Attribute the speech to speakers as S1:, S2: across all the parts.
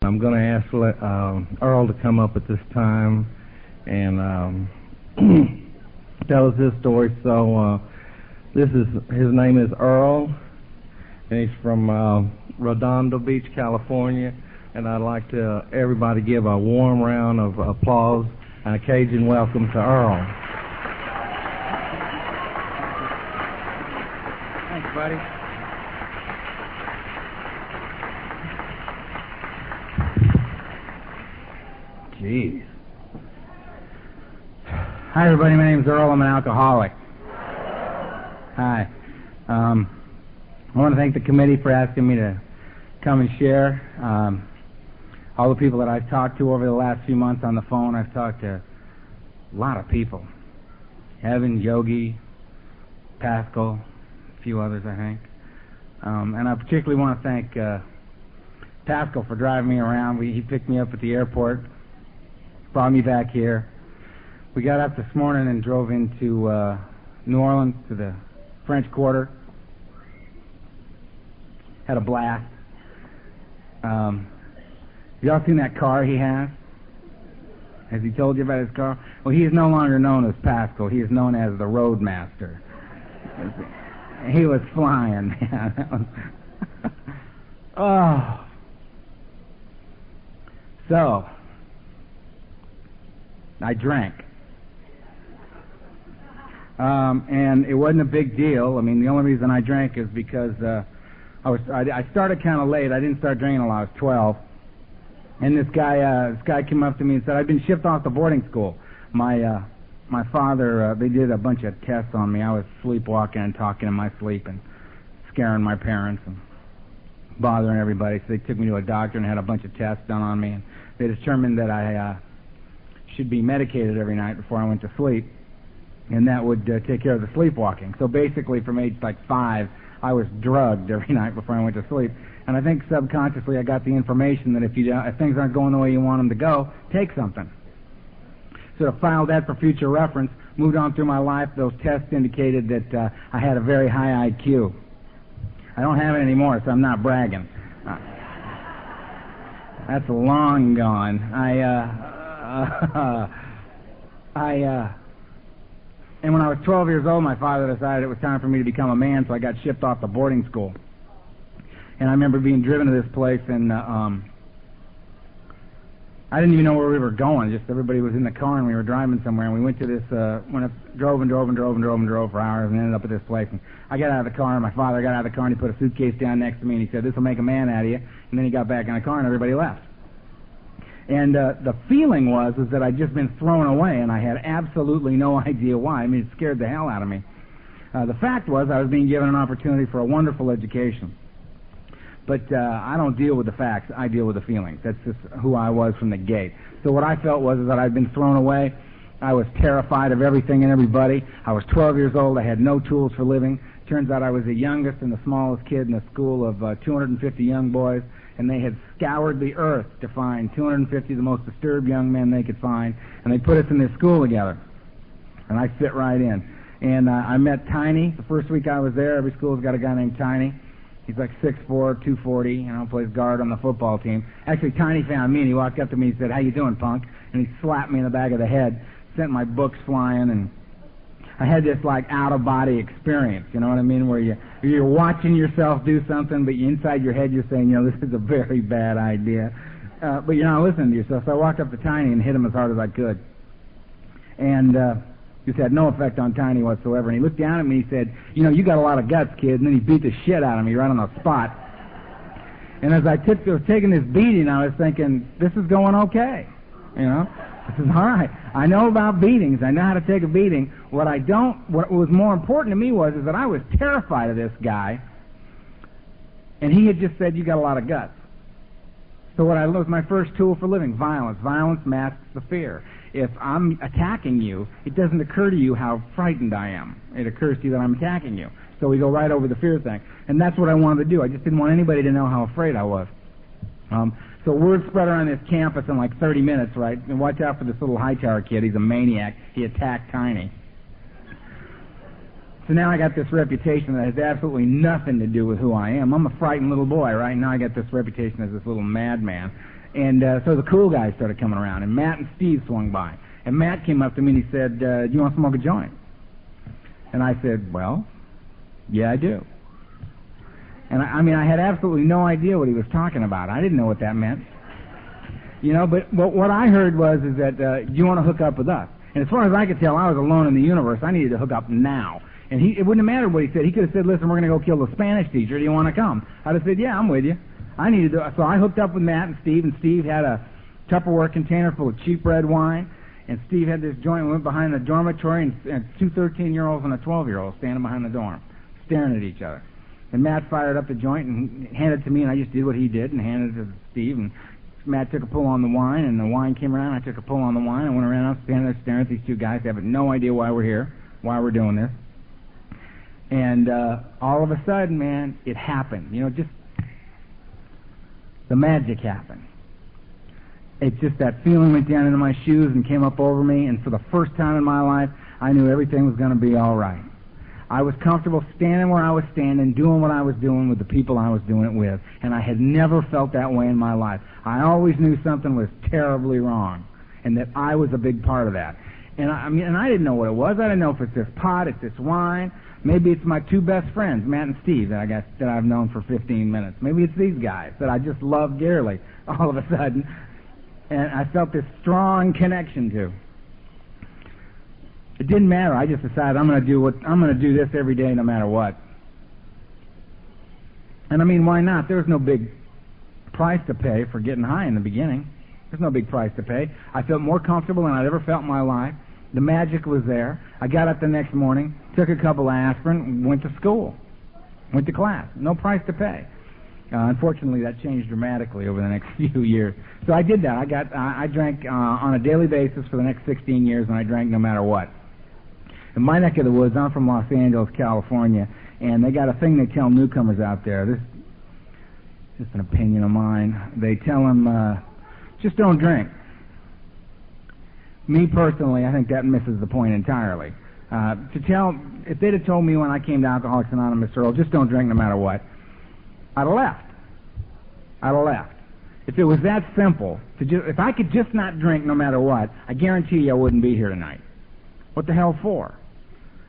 S1: I'm going to ask Earl to come up at this time and tell us his story. So his name is Earl, and he's from Redondo Beach, California. And I'd like to everybody give a warm round of applause and a Cajun welcome to Earl.
S2: Thanks, buddy. Jeez. Hi, everybody. My name's Earl. I'm an alcoholic. Hi. I want to thank the committee for asking me to come and share. All the people that I've talked to over the last few months on the phone, I've talked to a lot of people. Evan, Yogi, Pascal, a few others, I think. And I particularly want to thank Pascal for driving me around. He picked me up at the airport, brought me back here. We got up this morning and drove into New Orleans to the French Quarter. Had a blast. Y'all seen that car he has? Has he told you about his car? Well, he is no longer known as Pascal. He is known as the Roadmaster. He was flying, man. Oh. So, I drank. And it wasn't a big deal. I mean, the only reason I drank is because I started kind of late. I didn't start drinking until I was 12. And this guy came up to me and said, I've been shipped off to boarding school. My father, they did a bunch of tests on me. I was sleepwalking and talking in my sleep and scaring my parents and bothering everybody. So they took me to a doctor and had a bunch of tests done on me. And they determined that I should be medicated every night before I went to sleep. And that would take care of the sleepwalking. So basically from age like 5, I was drugged every night before I went to sleep. And I think subconsciously I got the information that if things aren't going the way you want them to go, take something. So to file that for future reference, moved on through my life. Those tests indicated that I had a very high IQ. I don't have it anymore, so I'm not bragging. That's long gone. And when I was 12 years old, my father decided it was time for me to become a man, so I got shipped off to boarding school. And I remember being driven to this place, and I didn't even know where we were going. Just everybody was in the car, and we were driving somewhere. And we went to this, drove for hours, and ended up at this place. And I got out of the car, and my father got out of the car, and he put a suitcase down next to me, and he said, "This will make a man out of you." And then he got back in the car, and everybody left. And the feeling was that I'd just been thrown away, and I had absolutely no idea why. I mean, it scared the hell out of me. The fact was I was being given an opportunity for a wonderful education. But I don't deal with the facts. I deal with the feelings. That's just who I was from the gate. So what I felt was that I'd been thrown away. I was terrified of everything and everybody. I was 12 years old. I had no tools for living. Turns out I was the youngest and the smallest kid in the school of 250 young boys, and they had scoured the earth to find 250 of the most disturbed young men they could find, and they put us in this school together. And I fit right in. And I met Tiny the first week I was there. Every school's got a guy named Tiny. He's like 6'4", 240, plays guard on the football team. Actually, Tiny found me, and he walked up to me and said, "How you doing, punk?" And he slapped me in the back of the head, sent my books flying, and I had this, like, out-of-body experience, you know what I mean, where you're watching yourself do something, but inside your head you're saying, this is a very bad idea. But you're not listening to yourself. So I walked up to Tiny and hit him as hard as I could. And this had no effect on Tiny whatsoever. And he looked down at me and he said, "You got a lot of guts, kid." And then he beat the shit out of me right on the spot. And as I was taking this beating, I was thinking, this is going okay. This is all right. I know about beatings. I know how to take a beating. What was more important to me was that I was terrified of this guy. And he had just said, "You got a lot of guts." So what I was my first tool for living, violence. Violence masks the fear. If I'm attacking you, it doesn't occur to you how frightened I am. It occurs to you that I'm attacking you. So we go right over the fear thing. And that's what I wanted to do. I just didn't want anybody to know how afraid I was. So word spread around this campus in like 30 minutes, right? And watch out for this little Hightower kid. He's a maniac. He attacked Tiny. So now I got this reputation that has absolutely nothing to do with who I am. I'm a frightened little boy, right? Now I got this reputation as this little madman. And so the cool guys started coming around, and Matt and Steve swung by. And Matt came up to me and he said, do you want to smoke a joint? And I said, well, yeah, I do. And I had absolutely no idea what he was talking about. I didn't know what that meant. But what I heard is that, do you want to hook up with us? And as far as I could tell, I was alone in the universe. I needed to hook up now. And it wouldn't have mattered what he said. He could have said, listen, we're going to go kill the Spanish teacher. Do you want to come? I'd have said, yeah, I'm with you. So I hooked up with Matt and Steve had a Tupperware container full of cheap red wine, and Steve had this joint. We went behind the dormitory, and two 13-year-olds and a 12-year-old standing behind the dorm, staring at each other. And Matt fired up the joint and handed it to me, and I just did what he did and handed it to Steve. And Matt took a pull on the wine, and the wine came around. I took a pull on the wine. I went around. I was standing there staring at these two guys. They have no idea why we're here, why we're doing this. And all of a sudden, man, it happened. Just the magic happened. It's just that feeling went down into my shoes and came up over me, and for the first time in my life, I knew everything was going to be all right. I was comfortable standing where I was standing, doing what I was doing with the people I was doing it with, and I had never felt that way in my life. I always knew something was terribly wrong, and that I was a big part of that. And I didn't know what it was. I didn't know if it's this pot, it's this wine. Maybe it's my two best friends, Matt and Steve, that I've known for 15 minutes. Maybe it's these guys that I just love dearly all of a sudden, and I felt this strong connection to. It didn't matter. I just decided I'm going to do this every day, no matter what. And why not? There was no big price to pay for getting high in the beginning. There's no big price to pay. I felt more comfortable than I'd ever felt in my life. The magic was there. I got up the next morning, took a couple of aspirin, went to school, went to class. No price to pay. Unfortunately, that changed dramatically over the next few years. So I did that. I drank on a daily basis for the next 16 years, and I drank no matter what. In my neck of the woods, I'm from Los Angeles, California, and they got a thing they tell newcomers out there. This is just an opinion of mine. They tell them, just don't drink. Me personally, I think that misses the point entirely. If they'd have told me when I came to Alcoholics Anonymous, Earl, just don't drink no matter what, I'd have left. If it was that simple, if I could just not drink no matter what, I guarantee you I wouldn't be here tonight. What the hell for?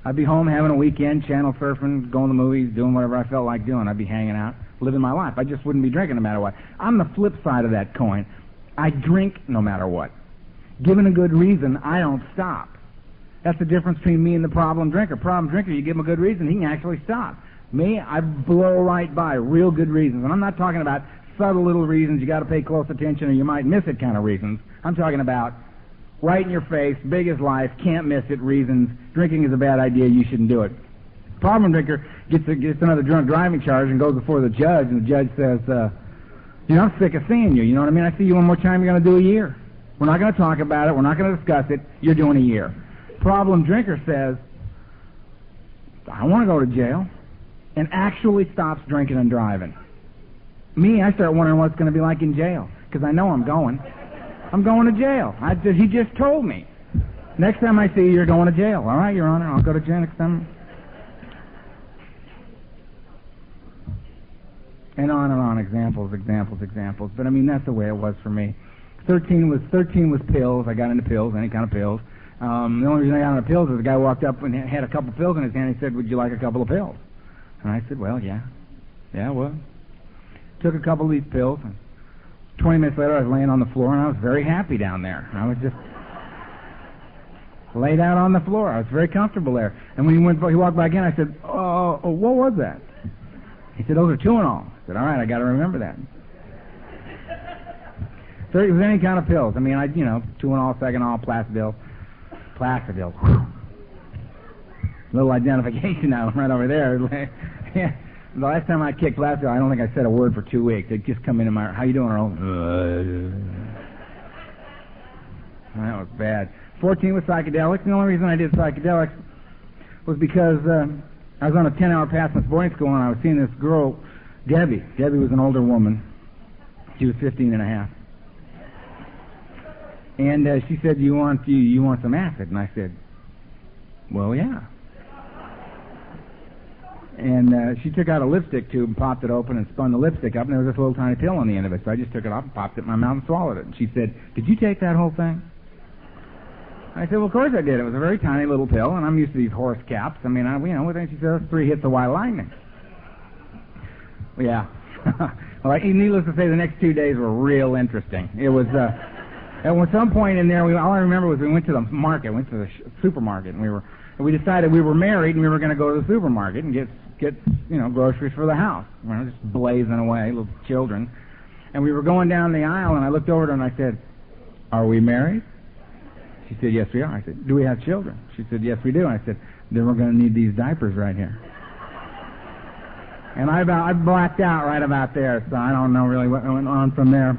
S2: I'd be home having a weekend, channel surfing, going to the movies, doing whatever I felt like doing. I'd be hanging out, living my life. I just wouldn't be drinking no matter what. I'm the flip side of that coin. I drink no matter what. Given a good reason, I don't stop. That's the difference between me and the problem drinker. Problem drinker, you give him a good reason, he can actually stop. Me, I blow right by real good reasons. And I'm not talking about subtle little reasons, you got to pay close attention or you might miss it kind of reasons. I'm talking about right in your face, big as life, can't miss it reasons. Drinking is a bad idea, you shouldn't do it. Problem drinker gets another drunk driving charge and goes before the judge, and the judge says, I'm sick of seeing you. You know what I mean? I see you one more time, you're going to do a year. We're not going to talk about it. We're not going to discuss it. You're doing a year. Problem drinker says, I want to go to jail, and actually stops drinking and driving. Me, I start wondering what it's going to be like in jail, because I know I'm going. I'm going to jail. He just told me. Next time I see you, you're going to jail. All right, Your Honor, I'll go to jail next time. And on, examples. But that's the way it was for me. 13 was pills. I got into pills, any kind of pills. The only reason I got into pills is the guy walked up and had a couple of pills in his hand. And he said, would you like a couple of pills? And I said, well, yeah. Yeah, I would. Took a couple of these pills. And 20 minutes later, I was laying on the floor, and I was very happy down there. I was just laid out on the floor. I was very comfortable there. And when he walked back in, I said, oh, what was that? He said, those are Tuinol. I said, all right, I got to remember that. So it was any kind of pills. Tuinol, Seganol, Placidil. Whew. Little identification now right over there. Yeah. The last time I kicked Placidil, I don't think I said a word for 2 weeks. It just come into my, how you doing, Earl? That was bad. 14 was psychedelics. The only reason I did psychedelics was because I was on a 10-hour pass in boarding school, and I was seeing this girl, Debbie. Debbie was an older woman. She was 15 and a half. And she said, you want some acid? And I said, well, yeah. And she took out a lipstick tube and popped it open and spun the lipstick up, and there was this little tiny pill on the end of it. So I just took it off and popped it in my mouth and swallowed it. And she said, "Did you take that whole thing?" I said, "Well, of course I did. It was a very tiny little pill, and I'm used to these horse caps. I mean, she said, that's 3 hits of white lightning." Yeah. Well, needless to say, the next 2 days were real interesting. It was, at some point in there, all I remember was we went to the market, went to the supermarket, and we decided we were married and we were going to go to the supermarket and get groceries for the house. We were just blazing away, little children. And we were going down the aisle, and I looked over at her and I said, "Are we married?" She said, "Yes, we are." I said, "Do we have children?" She said, "Yes, we do." I said, "Then we're going to need these diapers right here." And I blacked out right about there, so I don't know really what went on from there.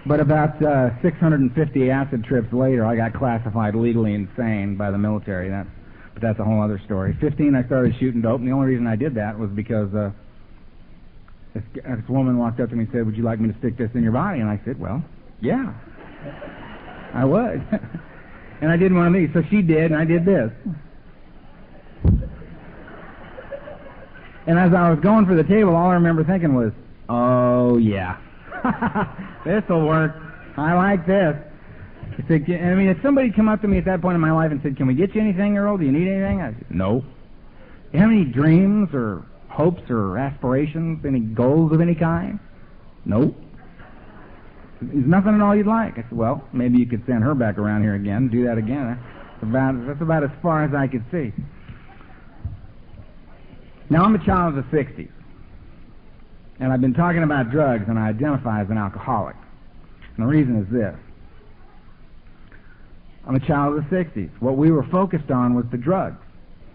S2: But about 650 acid trips later, I got classified legally insane by the military. But that's a whole other story. 15, I started shooting dope, and the only reason I did that was because this woman walked up to me and said, "Would you like me to stick this in your body?" And I said, "Well, yeah, I would." And I did one of these. So she did, and I did this. And as I was going for the table, all I remember thinking was, "Oh, yeah. This'll work. I like this." If somebody come up to me at that point in my life and said, "Can we get you anything, Earl? Do you need anything?" I said, "No." "Do you have any dreams or hopes or aspirations, any goals of any kind?" "No." "There's nothing at all you'd like?" I said, "Well, maybe you could send her back around here again, do that again." That's about as far as I could see. Now, I'm a child of the 60s, and I've been talking about drugs, and I identify as an alcoholic. And the reason is this. I'm a child of the 60s. What we were focused on was the drugs.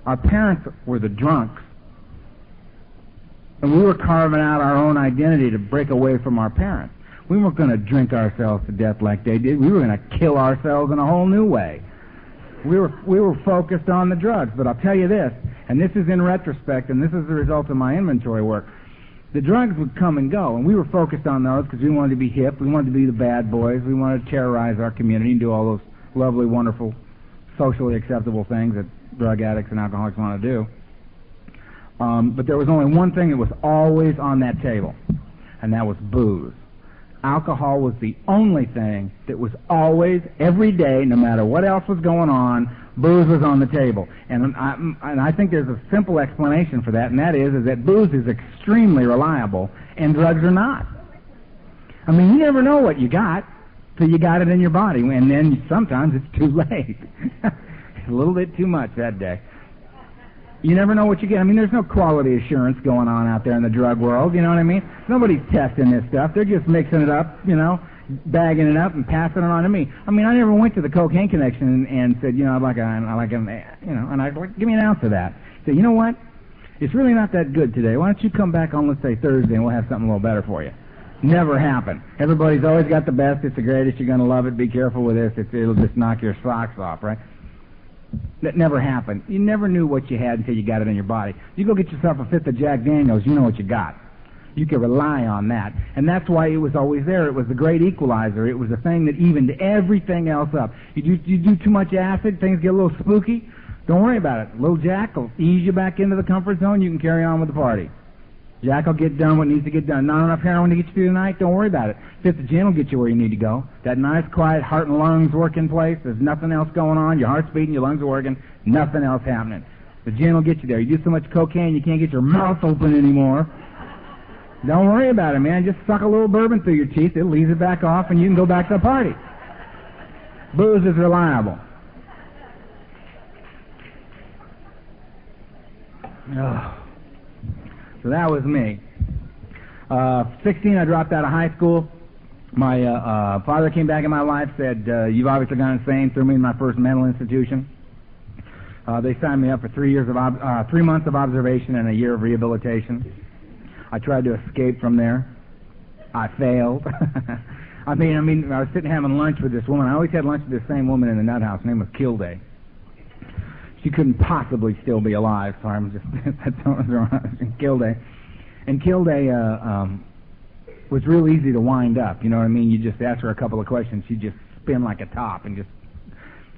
S2: Our parents were the drunks, and we were carving out our own identity to break away from our parents. We weren't going to drink ourselves to death like they did. We were going to kill ourselves in a whole new way. We were focused on the drugs. But I'll tell you this, and this is in retrospect, and this is the result of my inventory work. The drugs would come and go, and we were focused on those because we wanted to be hip, we wanted to be the bad boys, we wanted to terrorize our community and do all those lovely, wonderful, socially acceptable things that drug addicts and alcoholics want to do. But there was only one thing that was always on that table, and that was booze. Alcohol was the only thing that was always, every day, no matter what else was going on, booze was on the table. And I think there's a simple explanation for that, and that is that booze is extremely reliable, and drugs are not. I mean, you never know what you got till you got it in your body, and then sometimes it's too late. A little bit too much that day. You never know what you get. I mean, there's no quality assurance going on out there in the drug world, you know what I mean? Nobody's testing this stuff. They're just mixing it up, bagging it up and passing it on to me. I mean, I never went to the Cocaine Connection and said, I'd like give me an ounce of that. Say, you know what? It's really not that good today. Why don't you come back on, let's say, Thursday, and we'll have something a little better for you. Never happened. Everybody's always got the best. It's the greatest. You're going to love it. Be careful with this. It'll just knock your socks off, right? That never happened. You never knew what you had until you got it in your body. You go get yourself a fifth of Jack Daniels, you know what you got. You can rely on that. And that's why it was always there. It was the great equalizer. It was the thing that evened everything else up. You do too much acid, things get a little spooky. Don't worry about it. A little Jack will ease you back into the comfort zone. You can carry on with the party. Jack will get done what needs to get done. Not enough heroin to get you through the night? Don't worry about it. Fifth of gin will get you where you need to go. That nice, quiet heart and lungs work in place. There's nothing else going on. Your heart's beating, your lungs are working. Nothing else happening. The gin will get you there. You do so much cocaine you can't get your mouth open anymore. Don't worry about it, man. Just suck a little bourbon through your teeth. It'll ease it back off, and you can go back to the party. Booze is reliable. Oh. So that was me. 16, I dropped out of high school. My father came back in my life, said, "You've obviously gone insane," threw me in my first mental institution. They signed me up for 3 months of observation and a year of rehabilitation. I tried to escape from there. I failed. I mean, I was sitting having lunch with this woman. I always had lunch with this same woman in the nut house. Her name was Kilday. She couldn't possibly still be alive, so I'm just Kilday. And Kilday was real easy to wind up. You know what I mean? You just ask her a couple of questions, she'd just spin like a top and just.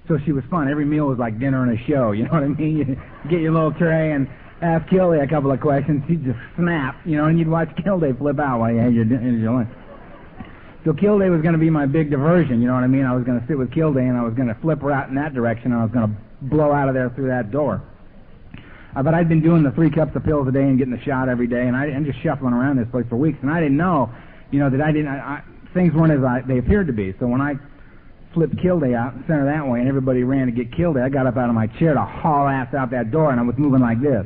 S2: So she was fun. Every meal was like dinner and a show. You know what I mean? You get your little tray, and ask Kilday a couple of questions, he'd just snap, and you'd watch Kilday flip out while you had your lunch. So Kilday was going to be my big diversion, you know what I mean? I was going to sit with Kilday, and I was going to flip her out in that direction, and I was going to blow out of there through that door. But I'd been doing the 3 cups of pills a day and getting the shot every day, and just shuffling around this place for weeks, and I didn't know, that things weren't as they appeared to be. So when I flipped Kilday out and sent her that way, and everybody ran to get Kilday, I got up out of my chair to haul ass out that door, and I was moving like this.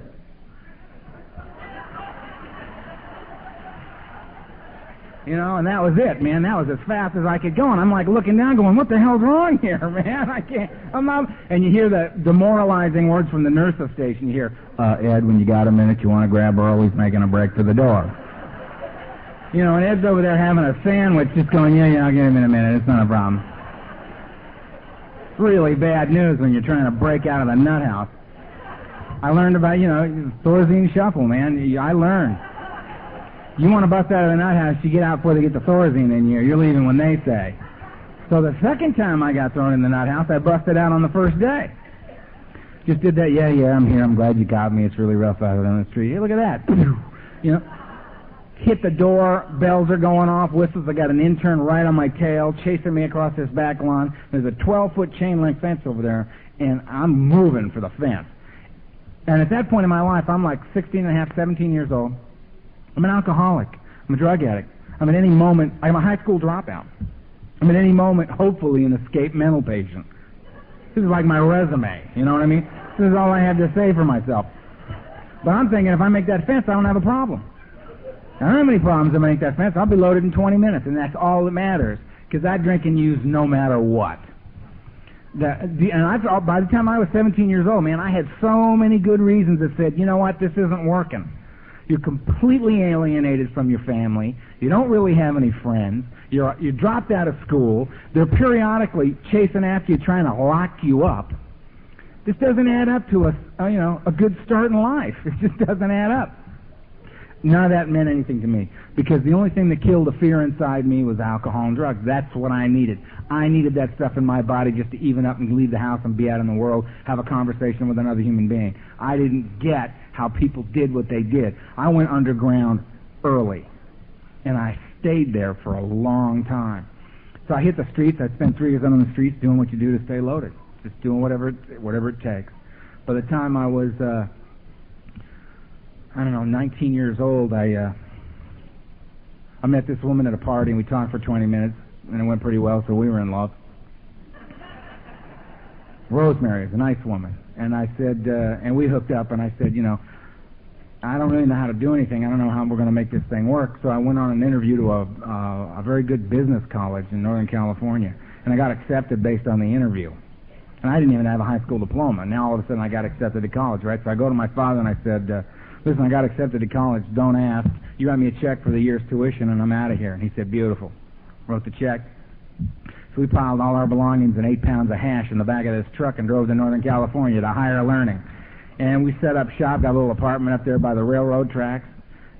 S2: And that was it, man. That was as fast as I could go, and I'm like looking down going, what the hell's wrong here, man? I can't, I'm not, and you hear the demoralizing words from the nurse's station. You hear, Ed, when you got a minute, you want to grab Earl, he's making a break for the door. And Ed's over there having a sandwich, just going, yeah, I'll get him in a minute, it's not a problem. It's really bad news when you're trying to break out of the nut house. I learned about, Thorazine shuffle, man. I learned. You want to bust out of the nut house, you get out before they get the Thorazine in you. You're leaving when they say. So the second time I got thrown in the nut house, I busted out on the first day. Just did that, yeah, I'm here, I'm glad you got me, it's really rough out on the street. Hey, look at that. Hit the door, bells are going off, whistles, I got an intern right on my tail, chasing me across this back lawn. There's a 12-foot chain-link fence over there, and I'm moving for the fence. And at that point in my life, I'm like 16 and a half, 17 years old. I'm an alcoholic. I'm a drug addict. I'm at any moment, I'm a high school dropout. I'm at any moment, hopefully, an escaped mental patient. This is like my resume, you know what I mean? This is all I have to say for myself. But I'm thinking if I make that fence, I don't have a problem. I don't have any problems if I make that fence. I'll be loaded in 20 minutes, and that's all that matters, because I drink and use no matter what. By the time I was 17 years old, man, I had so many good reasons that said, you know what, this isn't working. You're completely alienated from your family. You don't really have any friends. You're dropped out of school. They're periodically chasing after you, trying to lock you up. This doesn't add up to a good start in life. It just doesn't add up. None of that meant anything to me, because the only thing that killed the fear inside me was alcohol and drugs. That's what I needed. I needed that stuff in my body just to even up and leave the house and be out in the world, have a conversation with another human being. I didn't get how people did what they did. I went underground early, and I stayed there for a long time. So I hit the streets. I spent 3 years on the streets doing what you do to stay loaded, just doing whatever it takes. By the time I was 19 years old, I met this woman at a party, and we talked for 20 minutes, and it went pretty well, so we were in love. Rosemary is a nice woman. And I said, and we hooked up, and I said, I don't really know how to do anything. I don't know how we're going to make this thing work. So I went on an interview to a very good business college in Northern California, and I got accepted based on the interview. And I didn't even have a high school diploma. Now all of a sudden I got accepted to college, right? So I go to my father and I said, listen, I got accepted to college. Don't ask. You got me a check for the year's tuition, and I'm out of here. And he said, beautiful. Wrote the check. So we piled all our belongings and 8 pounds of hash in the back of this truck and drove to Northern California to higher learning. And we set up shop, got a little apartment up there by the railroad tracks.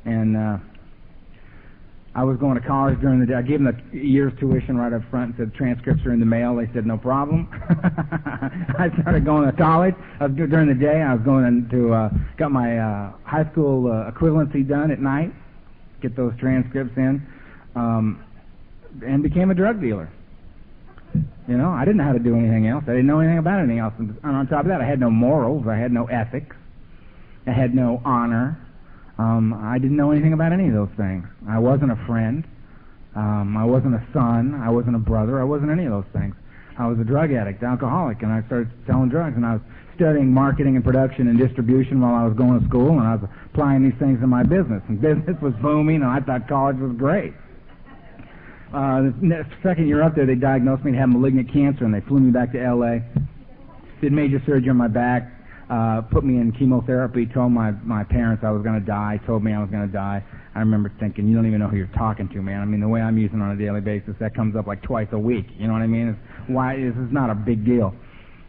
S2: And I was going to college during the day. I gave them the year's tuition right up front and said, transcripts are in the mail. They said, no problem. I started going to college. During the day, I was going to, got my high school equivalency done at night, get those transcripts in, and became a drug dealer. I didn't know how to do anything else. I didn't know anything about anything else. And on top of that, I had no morals. I had no ethics. I had no honor. I didn't know anything about any of those things. I wasn't a friend. I wasn't a son. I wasn't a brother. I wasn't any of those things. I was a drug addict, alcoholic, and I started selling drugs. And I was studying marketing and production and distribution while I was going to school, and I was applying these things in my business. And business was booming, and I thought college was great. The second year up there, they diagnosed me to have malignant cancer, and they flew me back to L.A., did major surgery on my back, put me in chemotherapy, told my parents I was going to die, told me I was going to die. I remember thinking, you don't even know who you're talking to, man. I mean, the way I'm using on a daily basis, that comes up like twice a week. You know what I mean? This is not a big deal.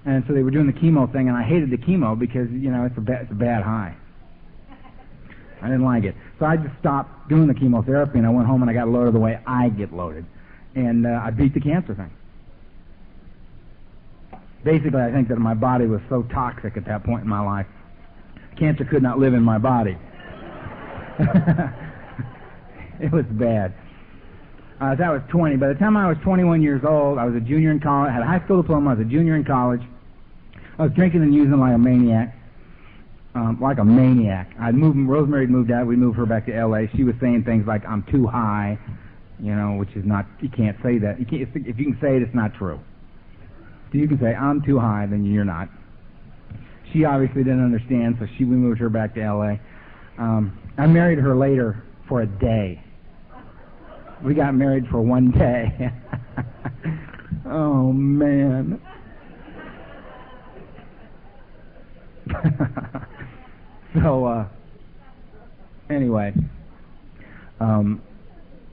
S2: And so they were doing the chemo thing, and I hated the chemo because, it's a bad high. I didn't like it. So I just stopped doing the chemotherapy, and I went home and I got loaded the way I get loaded. And I beat the cancer thing. Basically, I think that my body was so toxic at that point in my life Cancer could not live in my body. It was bad. That was 20. By the time I was 21 years old, I was a junior in college. I had a high school diploma. I was a junior in college. I was drinking and using like a maniac. Rosemary had moved out. We moved her back to L.A. She was saying things like, I'm too high, which is not, you can't say that. If you can say it, it's not true. If you can say, I'm too high, then you're not. She obviously didn't understand, so we moved her back to L.A. I married her later for a day. We got married for one day. Oh, man. So, anyway, I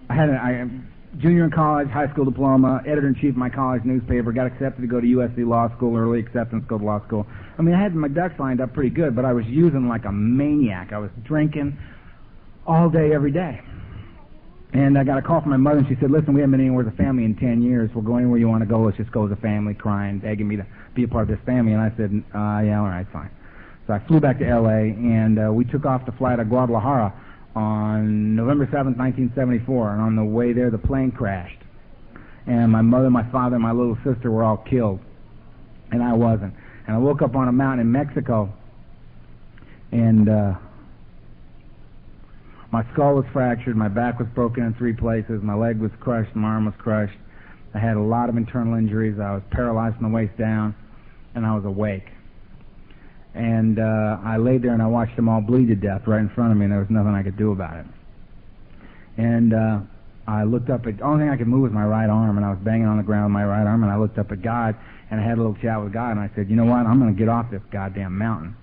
S2: had a junior in college, high school diploma, editor-in-chief of my college newspaper, got accepted to go to USC Law School, early acceptance, go to law school. I mean, I had my ducks lined up pretty good, but I was using like a maniac. I was drinking all day, every day. And I got a call from my mother, and she said, listen, we haven't been anywhere as a family in 10 years. We'll go anywhere you want to go. Let's just go as a family, crying, begging me to be a part of this family. And I said, yeah, all right, fine. So I flew back to L.A., and we took off to fly to Guadalajara on November 7th, 1974. And on the way there, the plane crashed. And my mother, my father, and my little sister were all killed. And I wasn't. And I woke up on a mountain in Mexico, and my skull was fractured, my back was broken in 3 places, my leg was crushed, my arm was crushed. I had a lot of internal injuries. I was paralyzed from the waist down, and I was awake. And I laid there and I watched them all bleed to death right in front of me, and there was nothing I could do about it. And I looked up at, the only thing I could move was my right arm, and I was banging on the ground with my right arm, and I looked up at God, and I had a little chat with God, and I said, you know what, I'm going to get off this goddamn mountain,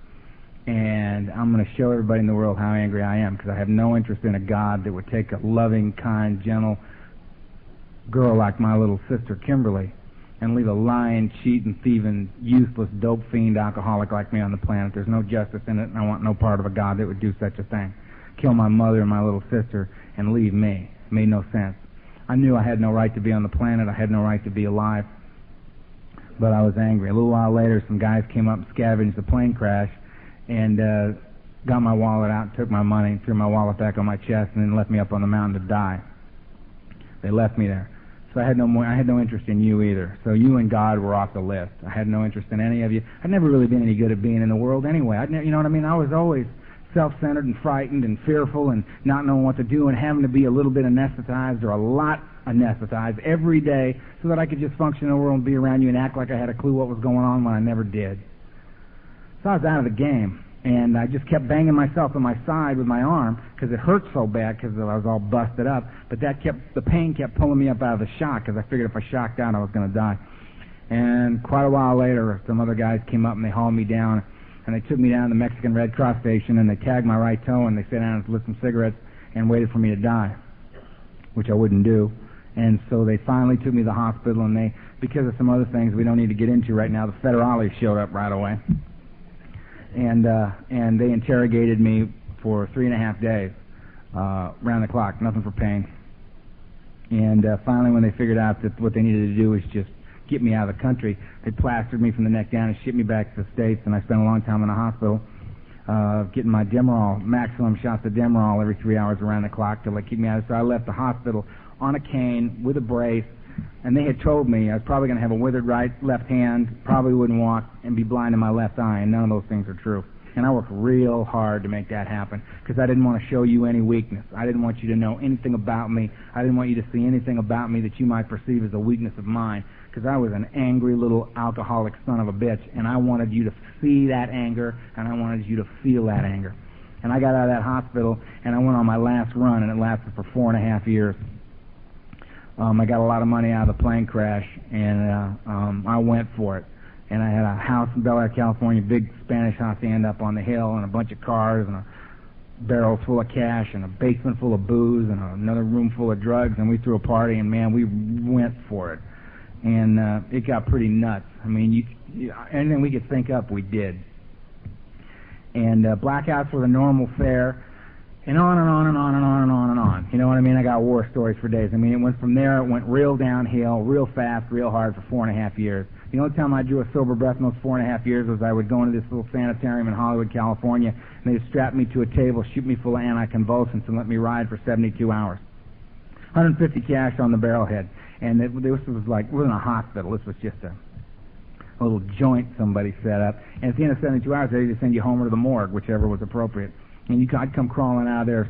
S2: and I'm going to show everybody in the world how angry I am, because I have no interest in a God that would take a loving, kind, gentle girl like my little sister Kimberly and leave a lying, cheating, thieving, useless, dope fiend alcoholic like me on the planet. There's no justice in it, and I want no part of a God that would do such a thing. Kill my mother and my little sister and leave me. It made no sense. I knew I had no right to be on the planet. I had no right to be alive. But I was angry. A little while later, some guys came up and scavenged the plane crash and got my wallet out, took my money, threw my wallet back on my chest, and then left me up on the mountain to die. They left me there. So I had no interest in you either. So you and God were off the list. I had no interest in any of you. I'd never really been any good at being in the world anyway. You know what I mean? I was always self-centered and frightened and fearful and not knowing what to do and having to be a little bit anesthetized or a lot anesthetized every day so that I could just function in the world and be around you and act like I had a clue what was going on when I never did. So I was out of the game. And I just kept banging myself on my side with my arm because it hurt so bad because I was all busted up. But the pain kept pulling me up out of the shock because I figured if I shocked out I was going to die. And quite a while later, some other guys came up and they hauled me down. And they took me down to the Mexican Red Cross station and they tagged my right toe and they sat down and lit some cigarettes and waited for me to die, which I wouldn't do. And so they finally took me to the hospital, and because of some other things we don't need to get into right now, the federales showed up right away. And they interrogated me for 3.5 days, round the clock, nothing for pain. And finally, when they figured out that what they needed to do was just get me out of the country, they plastered me from the neck down and shipped me back to the States, and I spent a long time in the hospital getting my Demerol, maximum shots of Demerol every 3 hours around the clock till they keep me out. So I left the hospital on a cane with a brace, and they had told me I was probably going to have a withered left hand, probably wouldn't walk, and be blind in my left eye, and none of those things are true. And I worked real hard to make that happen because I didn't want to show you any weakness. I didn't want you to know anything about me. I didn't want you to see anything about me that you might perceive as a weakness of mine, because I was an angry little alcoholic son of a bitch, and I wanted you to see that anger, and I wanted you to feel that anger. And I got out of that hospital, and I went on my last run, and it lasted for 4.5 years. I got a lot of money out of the plane crash, and I went for it. And I had a house in Bel Air, California, big Spanish hacienda up on the hill, and a bunch of cars, and a barrel full of cash, and a basement full of booze, and another room full of drugs, and we threw a party, and man, we went for it. And it got pretty nuts. I mean, anything we could think up, we did. And blackouts were the normal fare. And on and on and on and on and on and on. You know what I mean? I got war stories for days. I mean, it went from there, it went real downhill, real fast, real hard for 4.5 years. The only time I drew a sober breath in those 4.5 years was I would go into this little sanitarium in Hollywood, California, and they'd strap me to a table, shoot me full of anticonvulsants, and let me ride for 72 hours. 150 cash on the barrelhead. And this was like, we were in a hospital. This was just a little joint somebody set up. And at the end of 72 hours, they'd just send you home or to the morgue, whichever was appropriate. And I'd come crawling out of there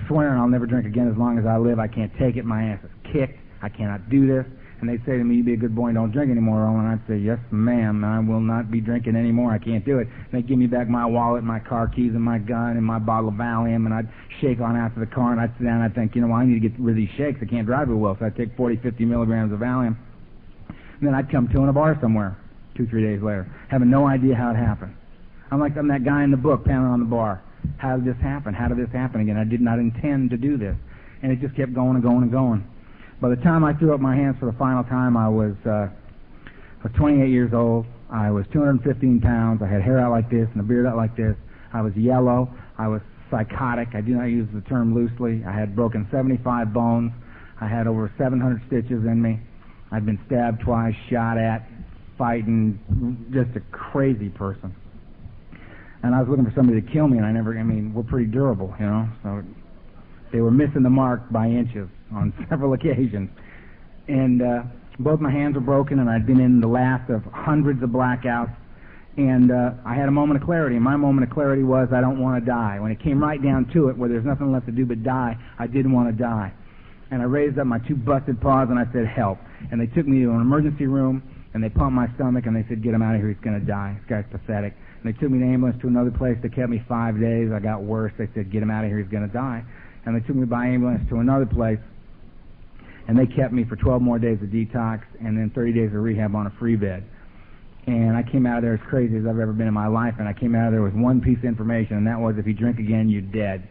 S2: swearing I'll never drink again as long as I live. I can't take it. My ass is kicked. I cannot do this. And they'd say to me, you be a good boy and don't drink anymore, Earl. And I'd say, yes, ma'am, I will not be drinking anymore. I can't do it. And they'd give me back my wallet, my car keys, and my gun, and my bottle of Valium, and I'd shake on out to the car, and I'd sit down, and I'd think, well, I need to get rid of these shakes. I can't drive very well, so I'd take 40, 50 milligrams of Valium. And then I'd come to in a bar somewhere 2-3 days later, having no idea how it happened. I'm that guy in the book pounding on the bar. How did this happen? How did this happen again? I did not intend to do this. And it just kept going and going and going. By the time I threw up my hands for the final time, I was 28 years old. I was 215 pounds. I had hair out like this and a beard out like this. I was yellow. I was psychotic. I do not use the term loosely. I had broken 75 bones. I had over 700 stitches in me. I'd been stabbed twice, shot at, fighting, just a crazy person. And I was looking for somebody to kill me, and we're pretty durable, so they were missing the mark by inches on several occasions. And both my hands were broken, and I'd been in the last of hundreds of blackouts. And I had a moment of clarity, and my moment of clarity was I don't want to die. When it came right down to it, where there's nothing left to do but die, I didn't want to die. And I raised up my two busted paws, and I said, help. And they took me to an emergency room, and they pumped my stomach, and they said, get him out of here, he's going to die. This guy's pathetic. And they took me in the ambulance to another place. They kept me 5 days. I got worse. They said, get him out of here, he's going to die. And they took me by ambulance to another place, and they kept me for 12 more days of detox and then 30 days of rehab on a free bed. And I came out of there as crazy as I've ever been in my life, and I came out of there with one piece of information, and that was if you drink again, you're dead.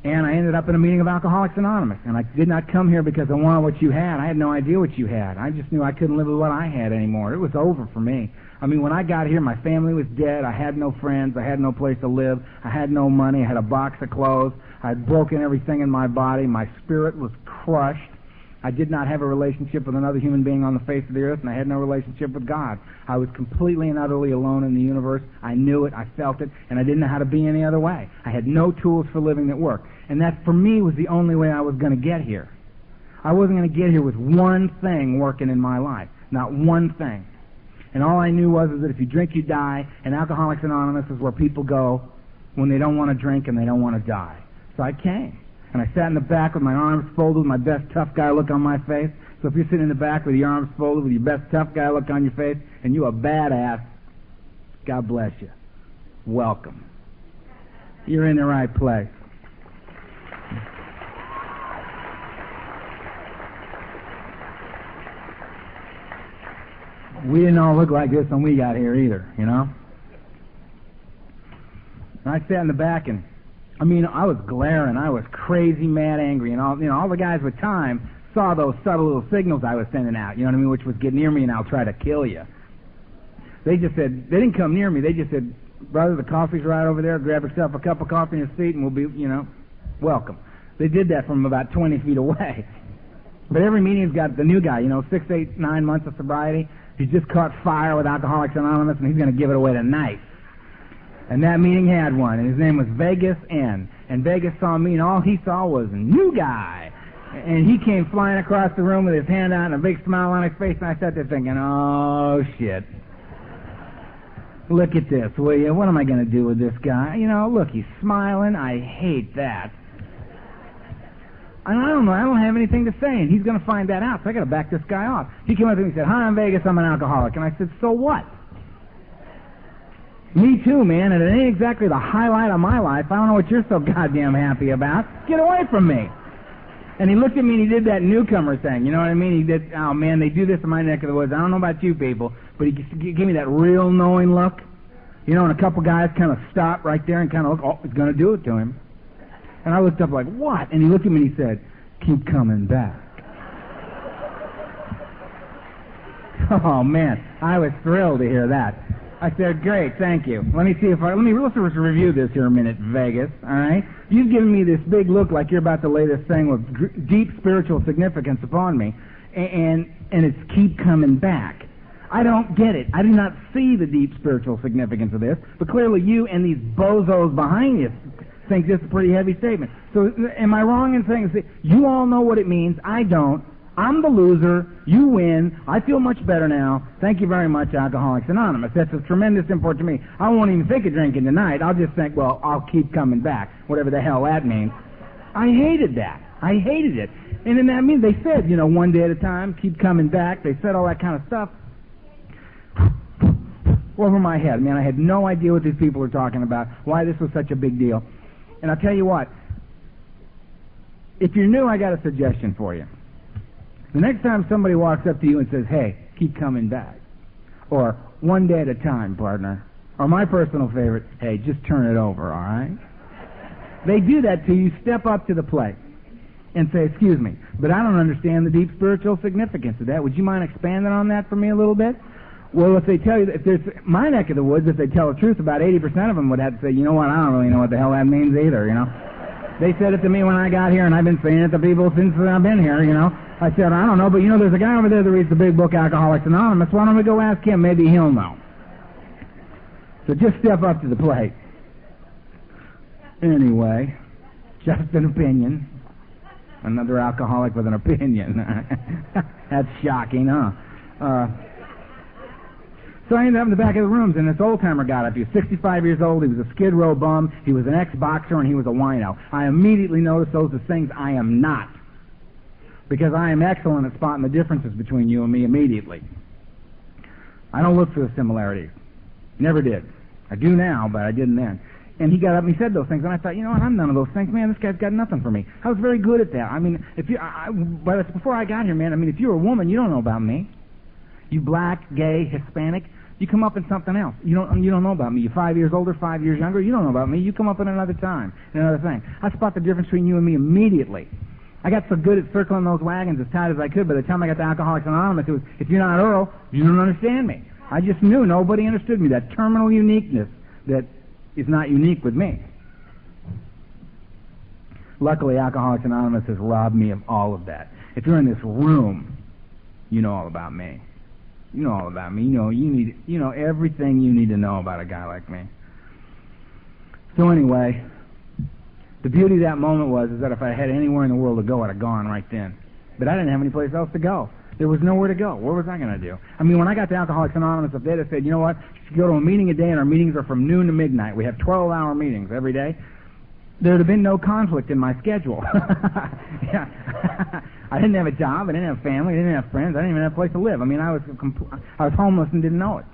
S2: And I ended up in a meeting of Alcoholics Anonymous, and I did not come here because I wanted what you had. I had no idea what you had. I just knew I couldn't live with what I had anymore. It was over for me. When I got here, my family was dead. I had no friends. I had no place to live. I had no money. I had a box of clothes. I had broken everything in my body. My spirit was crushed. I did not have a relationship with another human being on the face of the earth, and I had no relationship with God. I was completely and utterly alone in the universe. I knew it, I felt it, and I didn't know how to be any other way. I had no tools for living that worked. And that, for me, was the only way I was going to get here. I wasn't going to get here with one thing working in my life. Not one thing. And all I knew was that if you drink, you die, and Alcoholics Anonymous is where people go when they don't want to drink and they don't want to die. So I came. And I sat in the back with my arms folded, with my best tough guy look on my face. So if you're sitting in the back with your arms folded, with your best tough guy look on your face, and you a badass, God bless you. Welcome. You're in the right place. We didn't all look like this when we got here either, And I sat in the back, and I was glaring. I was crazy, mad, angry, and all the guys with time saw those subtle little signals I was sending out, which was get near me and I'll try to kill you. They just said, they didn't come near me. They just said, brother, the coffee's right over there. Grab yourself a cup of coffee and a seat, and we'll be, welcome. They did that from about 20 feet away. But every meeting's got the new guy, 6, 8, 9 months of sobriety. He's just caught fire with Alcoholics Anonymous, and he's going to give it away tonight. And that meeting had one, and his name was Vegas N. And Vegas saw me, and all he saw was a new guy. And he came flying across the room with his hand out and a big smile on his face, and I sat there thinking, oh, shit. Look at this, will you? What am I going to do with this guy? Look, he's smiling. I hate that. And I don't know, I don't have anything to say, and he's going to find that out, so I got to back this guy off. He came up to me and said, hi, I'm Vegas, I'm an alcoholic. And I said, so what? Me too, man, and it ain't exactly the highlight of my life. I don't know what you're so goddamn happy about. Get away from me. And he looked at me and he did that newcomer thing, you know what I mean? He did, oh man, they do this in my neck of the woods. I don't know about you people, but he gave me that real knowing look. And a couple guys kind of stopped right there and kind of looked, oh, he's going to do it to him. And I looked up like, what? And he looked at me and he said, keep coming back. Oh man, I was thrilled to hear that. I said, great, thank you. Let's review this here a minute, Vegas, all right? You've given me this big look like you're about to lay this thing with deep spiritual significance upon me, and it's keep coming back. I don't get it. I do not see the deep spiritual significance of this, but clearly you and these bozos behind you think this is a pretty heavy statement. So am I wrong in saying, you all know what it means, I don't. I'm the loser. You win. I feel much better now. Thank you very much, Alcoholics Anonymous. That's of tremendous import to me. I won't even think of drinking tonight. I'll just think, well, I'll keep coming back, whatever the hell that means. I hated that. I hated it. And then that means they said, one day at a time, keep coming back. They said all that kind of stuff over my head. Man, I had no idea what these people were talking about, why this was such a big deal. And I'll tell you what, if you're new, I got a suggestion for you. The next time somebody walks up to you and says, hey, keep coming back, or one day at a time, partner, or my personal favorite, hey, just turn it over, all right? They do that to you, step up to the plate and say, excuse me, but I don't understand the deep spiritual significance of that. Would you mind expanding on that for me a little bit? Well, if they tell you, if there's my neck of the woods, if they tell the truth, about 80% of them would have to say, you know what, I don't really know what the hell that means either, They said it to me when I got here, and I've been saying it to people since I've been here, I said, I don't know, but there's a guy over there that reads the big book, Alcoholics Anonymous. Why don't we go ask him? Maybe he'll know. So just step up to the plate. Anyway, just an opinion. Another alcoholic with an opinion. That's shocking, huh? So I ended up in the back of the rooms, and this old-timer got up. He was 65 years old. He was a Skid Row bum. He was an ex-boxer, and he was a wino. I immediately noticed those are things I am not, because I am excellent at spotting the differences between you and me immediately. I don't look for the similarities. Never did. I do now, but I didn't then. And he got up and he said those things, and I thought, you know what, I'm none of those things. Man, this guy's got nothing for me. I was very good at that. I mean, but before I got here, man, if you're a woman, you don't know about me. You black, gay, Hispanic, you come up in something else. You don't know about me. You're 5 years older, 5 years younger, you don't know about me. You come up in another time, another thing. I spot the difference between you and me immediately. I got so good at circling those wagons as tight as I could. By the time I got to Alcoholics Anonymous, it was, if you're not Earl, you don't understand me. I just knew nobody understood me. That terminal uniqueness that is not unique with me. Luckily, Alcoholics Anonymous has robbed me of all of that. If you're in this room, you know all about me. You know all about me. You know everything you need to know about a guy like me. So anyway, the beauty of that moment was that if I had anywhere in the world to go, I'd have gone right then. But I didn't have any place else to go. There was nowhere to go. What was I going to do? I mean, when I got to Alcoholics Anonymous, if they'd have said, you know what, you should go to a meeting a day, and our meetings are from noon to midnight. We have 12-hour meetings every day. There'd have been no conflict in my schedule. Yeah. I didn't have a job. I didn't have family. I didn't have friends. I didn't even have a place to live. I mean, I was homeless and didn't know it.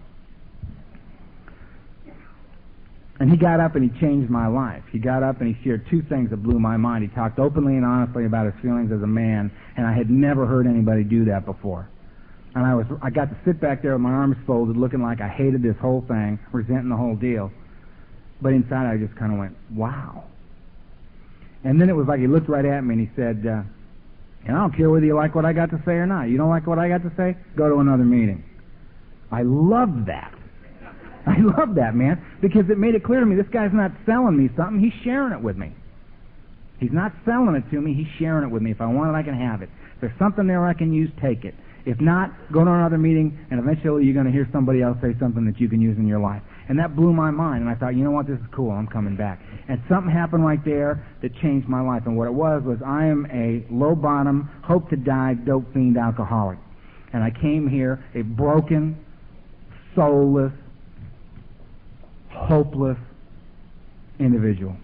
S2: And he got up and he changed my life. He got up and he shared two things that blew my mind. He talked openly and honestly about his feelings as a man, and I had never heard anybody do that before. And I got to sit back there with my arms folded, looking like I hated this whole thing, resenting the whole deal. But inside I just kind of went, wow. And then it was like he looked right at me and he said, I don't care whether you like what I got to say or not. You don't like what I got to say? Go to another meeting. I loved that. I love that, man, because it made it clear to me this guy's not selling me something. He's sharing it with me. He's not selling it to me. He's sharing it with me. If I want it, I can have it. If there's something there I can use, take it. If not, go to another meeting, and eventually you're going to hear somebody else say something that you can use in your life. And that blew my mind, and I thought, you know what, this is cool. I'm coming back. And something happened right there that changed my life. And what it was I am a low-bottom, hope-to-die, dope fiend alcoholic. And I came here a broken, soulless, hopeless individual.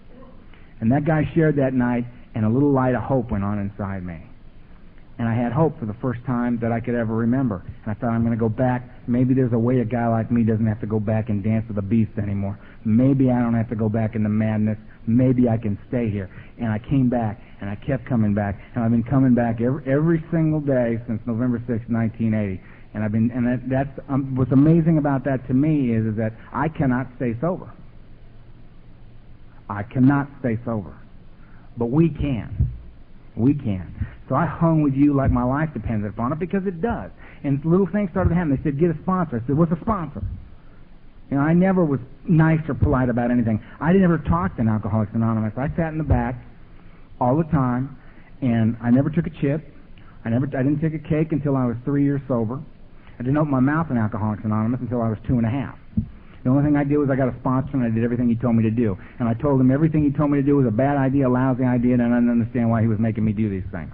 S2: And that guy shared that night, and a little light of hope went on inside me. And I had hope for the first time that I could ever remember. And I thought, I'm going to go back. Maybe there's a way a guy like me doesn't have to go back and dance with the beast anymore. Maybe I don't have to go back into madness. Maybe I can stay here. And I came back, and I kept coming back. And I've been coming back every single day since November 6, 1980. And that's what's amazing about that to me is that I cannot stay sober. I cannot stay sober. But we can. We can. So I hung with you like my life depended upon it, because it does. And little things started to happen. They said, get a sponsor. I said, what's a sponsor? You know, I never was nice or polite about anything. I never talked in Alcoholics Anonymous. I sat in the back all the time, and I never took a chip. I didn't take a cake until I was 3 years sober. I didn't open my mouth in Alcoholics Anonymous until I was 2.5. The only thing I did was I got a sponsor and I did everything he told me to do. And I told him everything he told me to do was a bad idea, a lousy idea, and I didn't understand why he was making me do these things.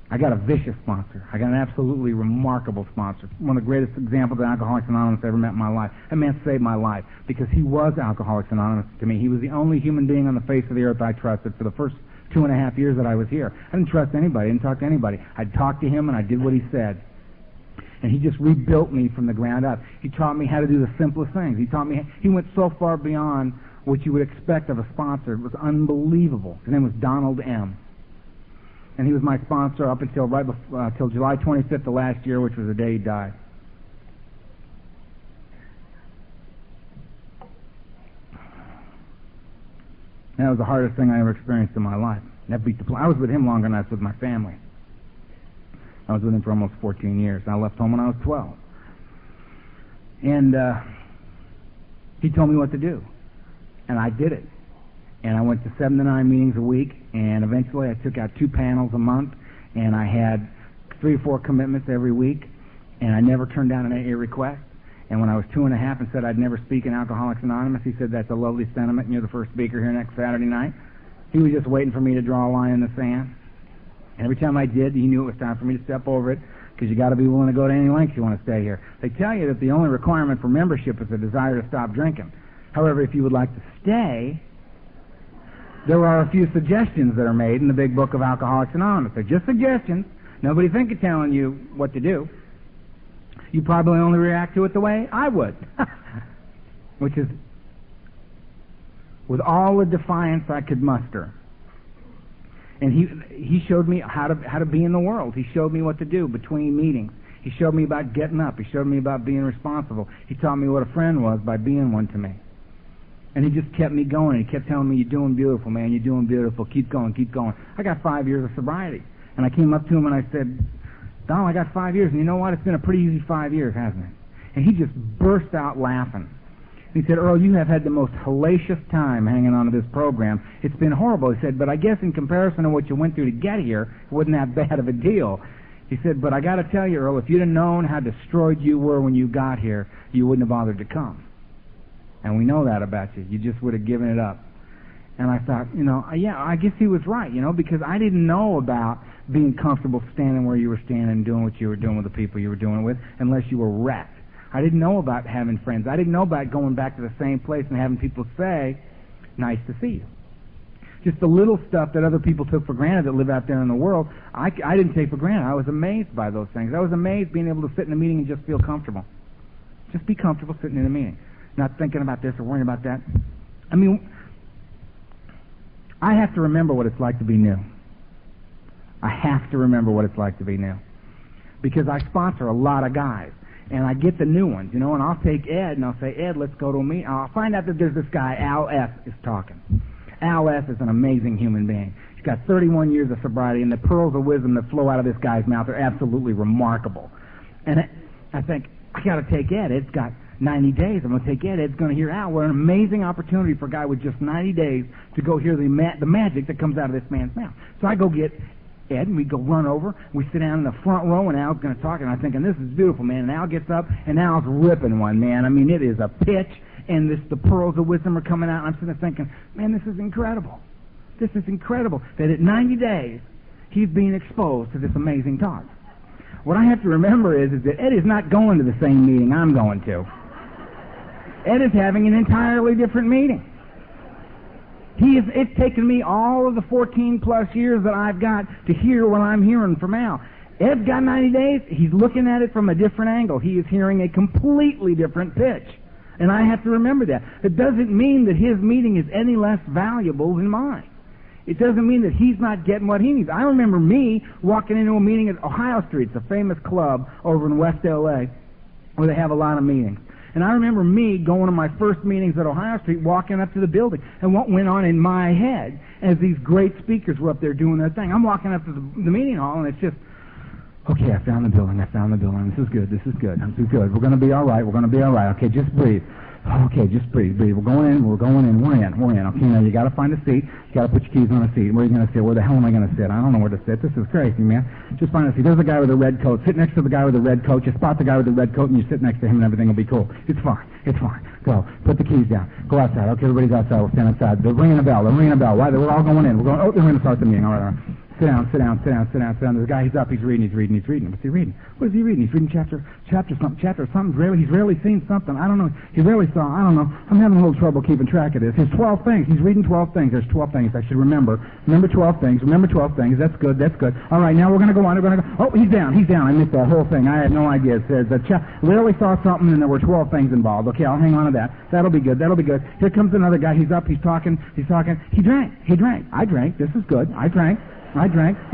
S2: I got a vicious sponsor. I got an absolutely remarkable sponsor. One of the greatest examples of Alcoholics Anonymous I ever met in my life. That man saved my life because he was Alcoholics Anonymous to me. He was the only human being on the face of the earth I trusted for the first 2.5 years that I was here. I didn't trust anybody. I didn't talk to anybody. I'd talk to him and I did what he said. And he just rebuilt me from the ground up. He taught me how to do the simplest things. He went so far beyond what you would expect of a sponsor. It was unbelievable. His name was Donald M. And he was my sponsor up until till July 25th of last year, which was the day he died. That was the hardest thing I ever experienced in my life. I was with him longer than I was with my family. I was with him for almost 14 years. I left home when I was 12. And he told me what to do. And I did it. And I went to 7 to 9 meetings a week, and eventually I took out 2 panels a month, and I had 3 or 4 commitments every week, and I never turned down an AA request. And when I was 2.5 and said I'd never speak in Alcoholics Anonymous, he said, "That's a lovely sentiment, and you're the first speaker here next Saturday night." He was just waiting for me to draw a line in the sand. And every time I did, he knew it was time for me to step over it, because you got to be willing to go to any lengths you want to stay here. They tell you that the only requirement for membership is a desire to stop drinking. However, if you would like to stay, there are a few suggestions that are made in the big book of Alcoholics Anonymous. They're just suggestions. Nobody think of telling you what to do. You probably only react to it the way I would, which is with all the defiance I could muster. And he showed me how to be in the world. He showed me what to do between meetings. He showed me about getting up. He showed me about being responsible. He taught me what a friend was by being one to me. And he just kept me going. He kept telling me, "You're doing beautiful, man. You're doing beautiful. Keep going, keep going." I got 5 years of sobriety. And I came up to him and I said, "Donald, I got 5 years. And you know what? It's been a pretty easy 5 years, hasn't it?" And he just burst out laughing. He said, "Earl, you have had the most hellacious time hanging on to this program. It's been horrible." He said, "But I guess in comparison to what you went through to get here, it wasn't that bad of a deal." He said, "But I got to tell you, Earl, if you'd have known how destroyed you were when you got here, you wouldn't have bothered to come. And we know that about you. You just would have given it up." And I thought, yeah, I guess he was right, because I didn't know about being comfortable standing where you were standing and doing what you were doing with the people you were doing it with unless you were wrecked. I didn't know about having friends. I didn't know about going back to the same place and having people say, "Nice to see you." Just the little stuff that other people took for granted that live out there in the world, I didn't take for granted. I was amazed by those things. I was amazed being able to sit in a meeting and just feel comfortable. Just be comfortable sitting in a meeting, not thinking about this or worrying about that. I mean, I have to remember what it's like to be new. I have to remember what it's like to be new. Because I sponsor a lot of guys. And I get the new ones, and I'll take Ed, and I'll say, "Ed, let's go to a meeting." I'll find out that there's this guy, Al F., is talking. Al F. is an amazing human being. He's got 31 years of sobriety, and the pearls of wisdom that flow out of this guy's mouth are absolutely remarkable. And I think, I got to take Ed. Ed's got 90 days. I'm going to take Ed. Ed's going to hear Al. What an amazing opportunity for a guy with just 90 days to go hear the magic that comes out of this man's mouth. So I go get Ed, and we go run over. We sit down in the front row, and Al's going to talk, and I'm thinking, this is beautiful, man. And Al gets up, and Al's ripping one, man. I mean, it is a pitch, and the pearls of wisdom are coming out, and I'm sitting there thinking, man, this is incredible. This is incredible that at 90 days, he's being exposed to this amazing talk. What I have to remember is that Ed is not going to the same meeting I'm going to. Ed is having an entirely different meeting. It's taken me all of the 14-plus years that I've got to hear what I'm hearing from Al. Ed's got 90 days. He's looking at it from a different angle. He is hearing a completely different pitch. And I have to remember that. It doesn't mean that his meeting is any less valuable than mine. It doesn't mean that he's not getting what he needs. I remember me walking into a meeting at Ohio Street, it's a famous club over in West L.A., where they have a lot of meetings. And I remember me going to my first meetings at Ohio Street, walking up to the building, and what went on in my head as these great speakers were up there doing their thing. I'm walking up to the meeting hall, and it's just, Okay, I found the building. This is good. This is good. We're going to be all right. Okay, just breathe. Okay, just breathe. We're going in. We're in. Okay, now you got to find a seat. You got to put your keys on a seat. Where are you going to sit? Where the hell am I going to sit? I don't know where to sit. This is crazy, man. Just find a seat. There's a guy with a red coat. Sit next to the guy with the red coat. Just spot the guy with the red coat and you sit next to him and everything will be cool. It's fine. Go. Put the keys down. Go outside. Okay, everybody's outside. We'll stand outside. They're ringing a bell. Why? We're all going in. Oh, they're going to start the meeting. All right. Sit down. There's a guy, he's up, he's reading. What's he reading? What is he reading? He's reading chapter something. He's rarely seen something. I don't know. He rarely saw, I don't know. I'm having a little trouble keeping track of this. There's 12 things. He's reading 12 things. There's 12 things I should remember. Remember 12 things. That's good. All right, now we're going to go on. Oh, he's down. I missed that whole thing. I had no idea. It says, rarely saw something and there were 12 things involved. Okay, I'll hang on to that. That'll be good. Here comes another guy. He's up. He's talking. He drank. I drank. This is good. I drank.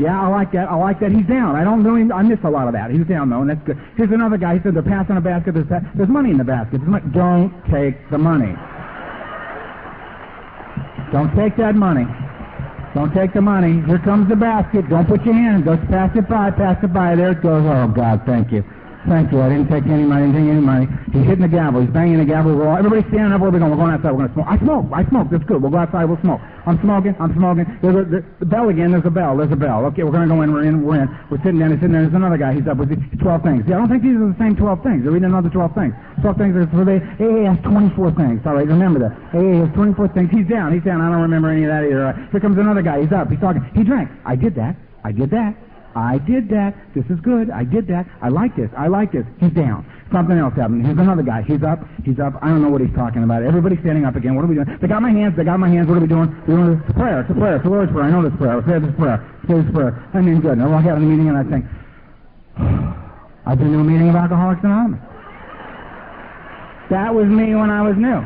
S2: Yeah, I like that. He's down. I miss a lot of that. He's down, though, and that's good. Here's another guy. He said they're passing a basket. There's money in the basket. Don't take the money. Don't take that money. Don't take the money. Here comes the basket. Don't put your hand. Just pass it by. There it goes. Oh, God, thank you. I didn't take any money. He's hitting the gavel. He's banging the gavel. Everybody's standing up. Where are we going? We're going outside. We're going to smoke. I smoke. That's good. We'll go outside. We'll smoke. I'm smoking. There's the bell again. There's a bell. Okay, we're going to go in. We're in. We're sitting down. There's another guy. He's up with 12 things. Yeah, I don't think these are the same 12 things. They're reading another 12 things. 12 things are for the AA has 24 things. All right, remember that. AA has 24 things. He's down. I don't remember any of that either. Here comes another guy. He's up. He's talking. He drank. I did that. This is good. I did that. I like this. He's down. Something else happened. Here's another guy. He's up. I don't know what he's talking about. Everybody's standing up again. What are we doing? They got my hands. What are we doing? We're doing this prayer. It's the Lord's Prayer. I know this prayer. Say this prayer. I mean, good. And I walk out of the meeting and I think, I've been to a meeting of Alcoholics Anonymous. That was me when I was new.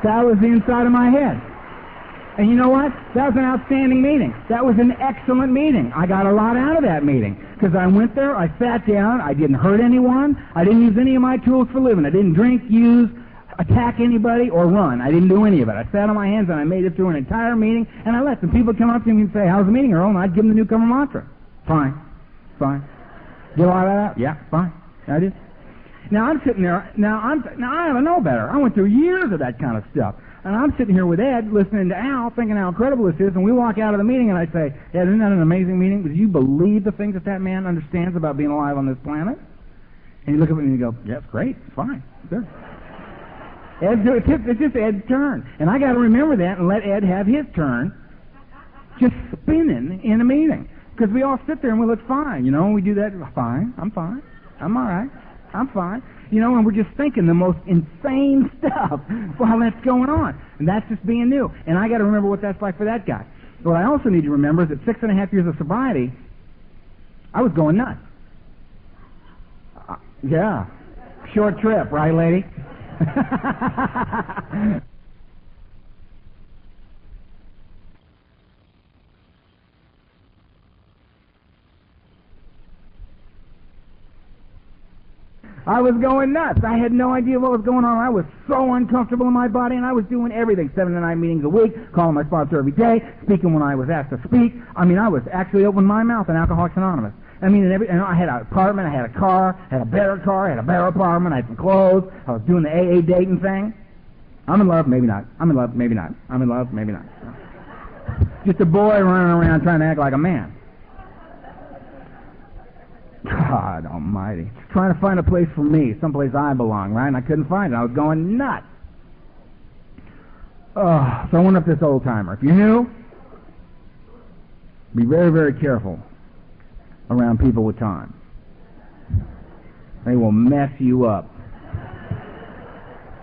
S2: That was the inside of my head. And you know what? That was an outstanding meeting. That was an excellent meeting. I got a lot out of that meeting. Because I went there, I sat down, I didn't hurt anyone, I didn't use any of my tools for living. I didn't drink, use, attack anybody, or run. I didn't do any of it. I sat on my hands and I made it through an entire meeting, and I let some people come up to me and say, how's the meeting, Earl? And I'd give them the newcomer mantra. Fine. Get a lot of that out? Yeah, fine. I did. Now I'm sitting there, now I ought to know better. I went through years of that kind of stuff. And I'm sitting here with Ed, listening to Al, thinking how incredible this is, and we walk out of the meeting, and I say, Ed, isn't that an amazing meeting? Do you believe the things that man understands about being alive on this planet? And you look at me and you go, yeah, it's great, it's fine, it's good. It's just Ed's turn. And I got to remember that and let Ed have his turn, just spinning in a meeting. Because we all sit there and we look fine, and we do that, fine, I'm all right, I'm fine. And we're just thinking the most insane stuff while that's going on. And that's just being new. And I got to remember what that's like for that guy. What I also need to remember is that 6.5 years of sobriety, I was going nuts. Yeah. Short trip, right, lady? I was going nuts. I had no idea what was going on. I was so uncomfortable in my body, and I was doing everything. 7 to 9 meetings a week, calling my sponsor every day, speaking when I was asked to speak. I was actually opening my mouth in Alcoholics Anonymous. And I had an apartment, I had a car, I had a better apartment, I had some clothes. I was doing the AA dating thing. I'm in love, maybe not. I'm in love, maybe not. I'm in love, maybe not. Just a boy running around trying to act like a man. God almighty. Trying to find a place for me, someplace I belong, right? And I couldn't find it. I was going nuts. So I went up this old timer. If you're new, be very, very careful around people with time. They will mess you up.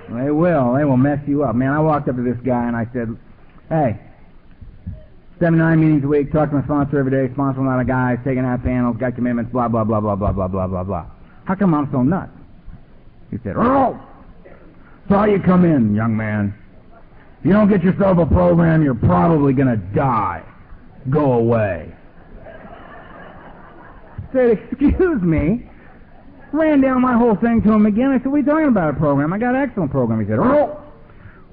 S2: They will mess you up. Man, I walked up to this guy and I said, hey, 7 to 9 meetings a week, talk to my sponsor every day, sponsor a lot of guys, taking out panels, got commitments, blah, blah, blah, blah, blah, blah, blah, blah, blah. How come I'm so nuts? He said, Earl, saw you come in, young man. If you don't get yourself a program, you're probably going to die. Go away. I said, excuse me. Ran down my whole thing to him again. I said, what are you talking about, a program? I got an excellent program. He said, Earl,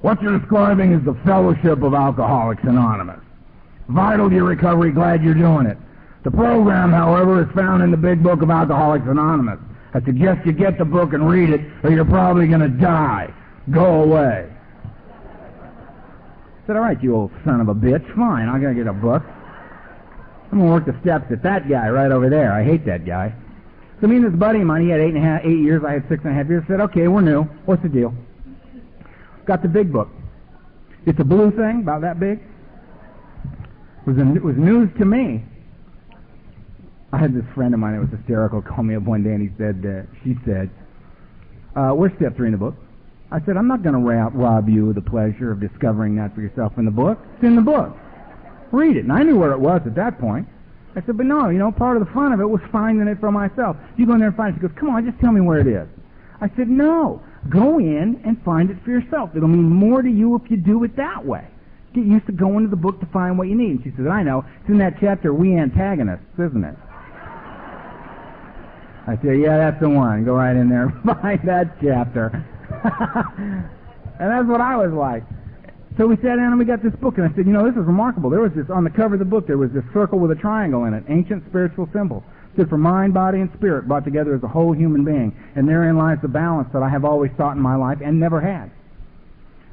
S2: what you're describing is the Fellowship of Alcoholics Anonymous. Vital to your recovery, glad you're doing it. The program, however, is found in the big book of Alcoholics Anonymous. I suggest you get the book and read it, or you're probably going to die. Go away. I said, all right, you old son of a bitch. Fine, I'm going to get a book. I'm going to work the steps at that guy right over there. I hate that guy. So me and this buddy of mine, he had 8 years, I had 6.5 years, said, okay, we're new. What's the deal? Got the big book. It's a blue thing, about that big. It was news to me. I had this friend of mine that was hysterical call me up one day, and she said, where's step 3 in the book? I said, I'm not going to rob you of the pleasure of discovering that for yourself in the book. It's in the book. Read it. And I knew where it was at that point. I said, but no, part of the fun of it was finding it for myself. You go in there and find it. She goes, come on, just tell me where it is. I said, no, go in and find it for yourself. It'll mean more to you if you do it that way. Get used to going to the book to find what you need. And she said, I know. It's in that chapter, We Antagonists, isn't it? I said, yeah, that's the one. Go right in there and find that chapter. And that's what I was like. So we sat down and we got this book, and I said, this is remarkable. There was this, on the cover of the book, there was this circle with a triangle in it, ancient spiritual symbol. It stood for mind, body, and spirit, brought together as a whole human being. And therein lies the balance that I have always sought in my life and never had.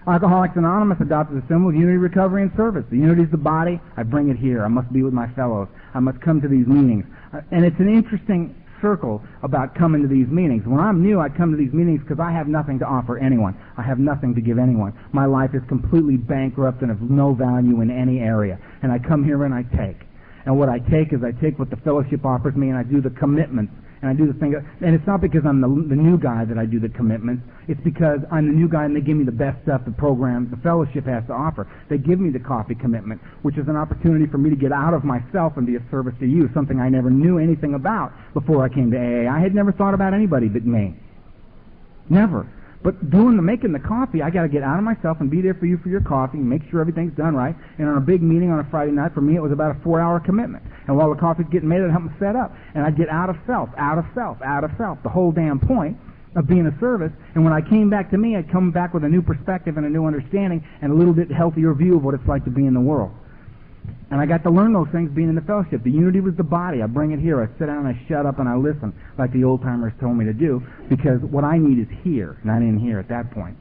S2: Alcoholics Anonymous adopted the symbol of unity, recovery, and service. The unity is the body. I bring it here. I must be with my fellows. I must come to these meetings. And it's an interesting circle about coming to these meetings. When I'm new, I come to these meetings because I have nothing to offer anyone. I have nothing to give anyone. My life is completely bankrupt and of no value in any area. And I come here and I take. And what I take is I take what the fellowship offers me, and I do the commitments. And I do the thing, and it's not because I'm the new guy that I do the commitments. It's because I'm the new guy and they give me the best stuff the program, the fellowship has to offer. They give me the coffee commitment, which is an opportunity for me to get out of myself and be of service to you, something I never knew anything about before I came to AA. I had never thought about anybody but me. Never. But making the coffee, I got to get out of myself and be there for you for your coffee and make sure everything's done right. And on a big meeting on a Friday night, for me, it was about a 4-hour commitment. And while the coffee's getting made, I'd help them set up. And I'd get out of self, the whole damn point of being a service. And when I came back to me, I'd come back with a new perspective and a new understanding and a little bit healthier view of what it's like to be in the world. And I got to learn those things being in the fellowship. The unity was the body. I bring it here. I sit down and I shut up and I listen, like the old-timers told me to do, because what I need is here, not in here at that point.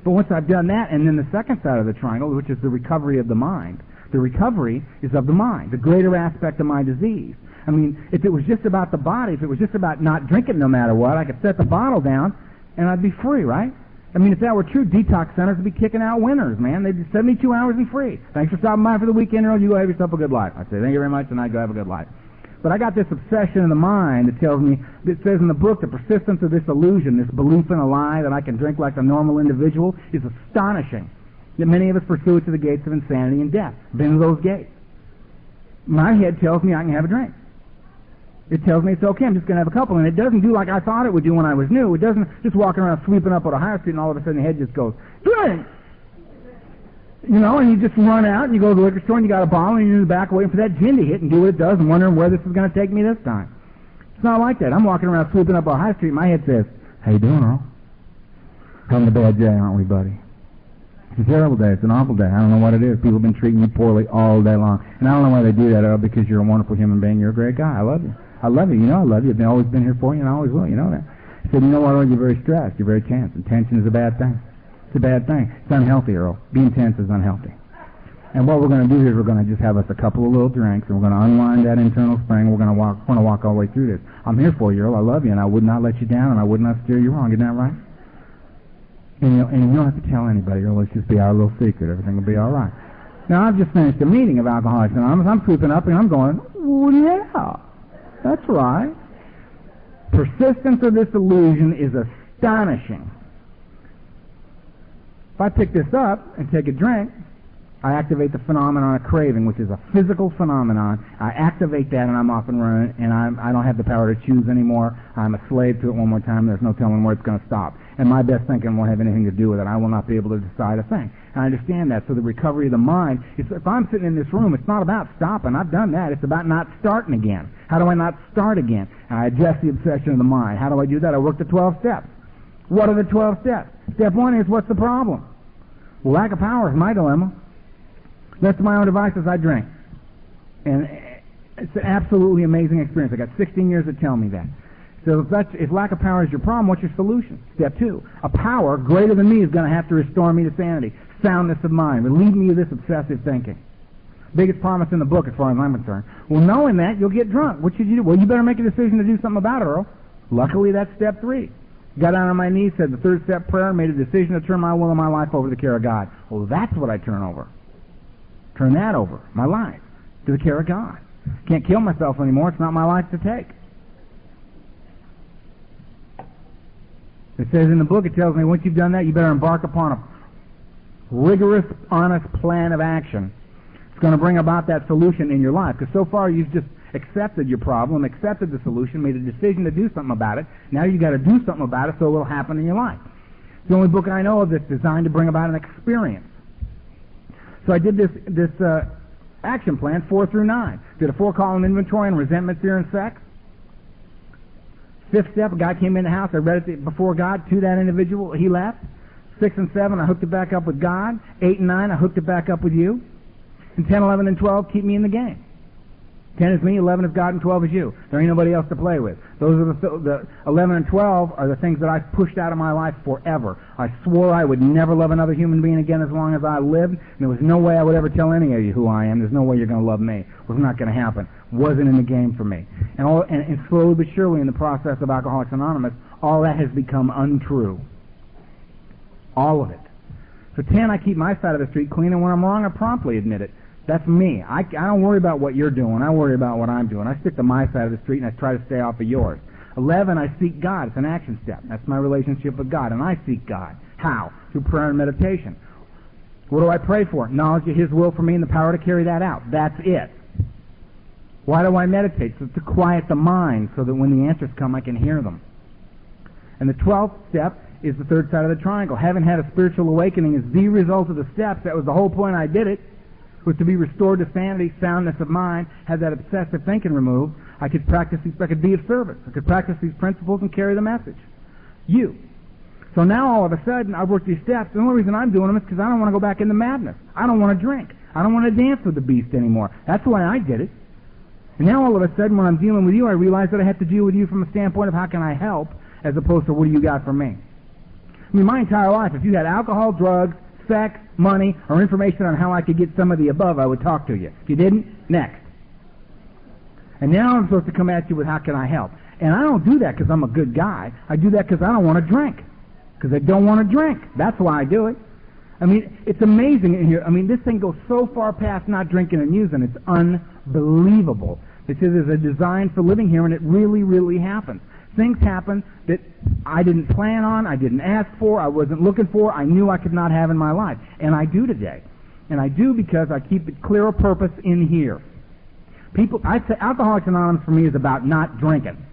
S2: But once I've done that, and then the second side of the triangle, which is the recovery of the mind, the recovery is of the mind, the greater aspect of my disease. I mean, if it was just about the body, if it was just about not drinking no matter what, I could set the bottle down and I'd be free, right? I mean, if that were true, detox centers would be kicking out winners, man. They'd be 72 hours and free. Thanks for stopping by for the weekend, Earl. You go have yourself a good life. I say, thank you very much, and I go have a good life. But I got this obsession in the mind that tells me, that says in the book, the persistence of this illusion, this belief in a lie that I can drink like a normal individual is astonishing. That many of us pursue it to the gates of insanity and death. Been to those gates. My head tells me I can have a drink. It tells me it's okay, I'm just going to have a couple. And it doesn't do like I thought it would do when I was new. It doesn't just walk around sweeping up on a high street and all of a sudden the head just goes, drink! And you just run out and you go to the liquor store and you got a bottle and you're in the back waiting for that gin to hit and do what it does and wondering where this is going to take me this time. It's not like that. I'm walking around sweeping up on a high street and my head says, how you doing, Earl? Having a bad day, aren't we, buddy? It's a terrible day. It's an awful day. I don't know what it is. People have been treating you poorly all day long. And I don't know why they do that, Earl, because you're a wonderful human being. You're a great guy. I love you. I love you. I love you. I've always been here for you, and I always will. You know that. I said, you know what, Earl? You're very stressed. You're very tense. And tension is a bad thing. It's a bad thing. It's unhealthy, Earl. Being tense is unhealthy. And what we're going to do is we're going to just have us a couple of little drinks, and we're going to unwind that internal spring. We're going to walk all the way through this. I'm here for you, Earl. I love you, and I would not let you down, and I would not steer you wrong. Isn't that right? And you don't have to tell anybody, Earl. Let's just be our little secret. Everything will be all right. Now, I've just finished a meeting of Alcoholics Anonymous. I'm sweeping up, and I'm going, oh, yeah. That's right. Persistence of this illusion is astonishing. If I pick this up and take a drink, I activate the phenomenon of craving, which is a physical phenomenon. I activate that and I'm off and running, and I don't have the power to choose anymore. I'm a slave to it one more time. There's no telling where it's going to stop. And my best thinking won't have anything to do with it. I will not be able to decide a thing. And I understand that. So the recovery of the mind, if I'm sitting in this room, it's not about stopping. I've done that. It's about not starting again. How do I not start again? And I address the obsession of the mind. How do I do that? I work the 12 steps. What are the 12 steps? Step 1 is, what's the problem? Well, lack of power is my dilemma. Left to my own devices, I drink. And It's an absolutely amazing experience. I got 16 years to tell me that. So if lack of power is your problem, what's your solution? Step 2. A power greater than me is going to have to restore me to sanity, soundness of mind, relieve me of this obsessive thinking. Biggest promise in the book as far as I'm concerned. Well, knowing that, you'll get drunk. What should you do? Well, you better make a decision to do something about it, Earl. Luckily, that's step 3. Got down on my knees, said the 3rd step prayer, made a decision to turn my will and my life over to the care of God. Well, that's what I turn over. Turn that over, my life, to the care of God. Can't kill myself anymore. It's not my life to take. It says in the book, it tells me once you've done that, you better embark upon a rigorous, honest plan of action. It's going to bring about that solution in your life. Because so far you've just accepted your problem, accepted the solution, made a decision to do something about it. Now you've got to do something about it so it will happen in your life. It's the only book I know of that's designed to bring about an experience. So I did this action plan, 4 through 9. Did a 4-column inventory on resentment, fear, and sex. 5th step, a guy came in the house. I read it before God to that individual. He left. 6 and 7, I hooked it back up with God. 8 and 9, I hooked it back up with you. And 10, 11, and 12 keep me in the game. 10 is me, 11 is God, and 12 is you. There ain't nobody else to play with. Those are the 11 and 12 are the things that I've pushed out of my life forever. I swore I would never love another human being again as long as I lived. And there was no way I would ever tell any of you who I am. There's no way you're going to love me. It was not going to happen. Wasn't in the game for me. And slowly but surely in the process of Alcoholics Anonymous, all that has become untrue. All of it. So 10, I keep my side of the street clean, and when I'm wrong, I promptly admit it. That's me. I don't worry about what you're doing. I worry about what I'm doing. I stick to my side of the street, and I try to stay off of yours. 11, I seek God. It's an action step. That's my relationship with God, and I seek God. How? Through prayer and meditation. What do I pray for? Knowledge of His will for me and the power to carry that out. That's it. Why do I meditate? So to quiet the mind so that when the answers come, I can hear them. And the 12th step is the 3rd side of the triangle. Having had a spiritual awakening is the result of the steps. That was the whole point I did it. Was to be restored to sanity, soundness of mind, have that obsessive thinking removed. I could practice these, I could be of service. I could practice these principles and carry the message. You. So now all of a sudden, I've worked these steps. The only reason I'm doing them is because I don't want to go back into madness. I don't want to drink. I don't want to dance with the beast anymore. That's why I did it. And now all of a sudden, when I'm dealing with you, I realize that I have to deal with you from a standpoint of how can I help, as opposed to what do you got for me. I mean, my entire life, if you had alcohol, drugs, sex, money, or information on how I could get some of the above, I would talk to you. If you didn't, next. And now I'm supposed to come at you with how can I help. And I don't do that because I'm a good guy. I do that because I don't want to drink. Because I don't want to drink. That's why I do it. I mean, it's amazing in here. I mean, this thing goes so far past not drinking and using. It's unbelievable. It says there's a design for living here, and it really, really happens. Things happen that I didn't plan on, I didn't ask for, I wasn't looking for, I knew I could not have in my life. And I do today. And I do because I keep it clear of purpose in here. I'd say Alcoholics Anonymous for me is about not drinking.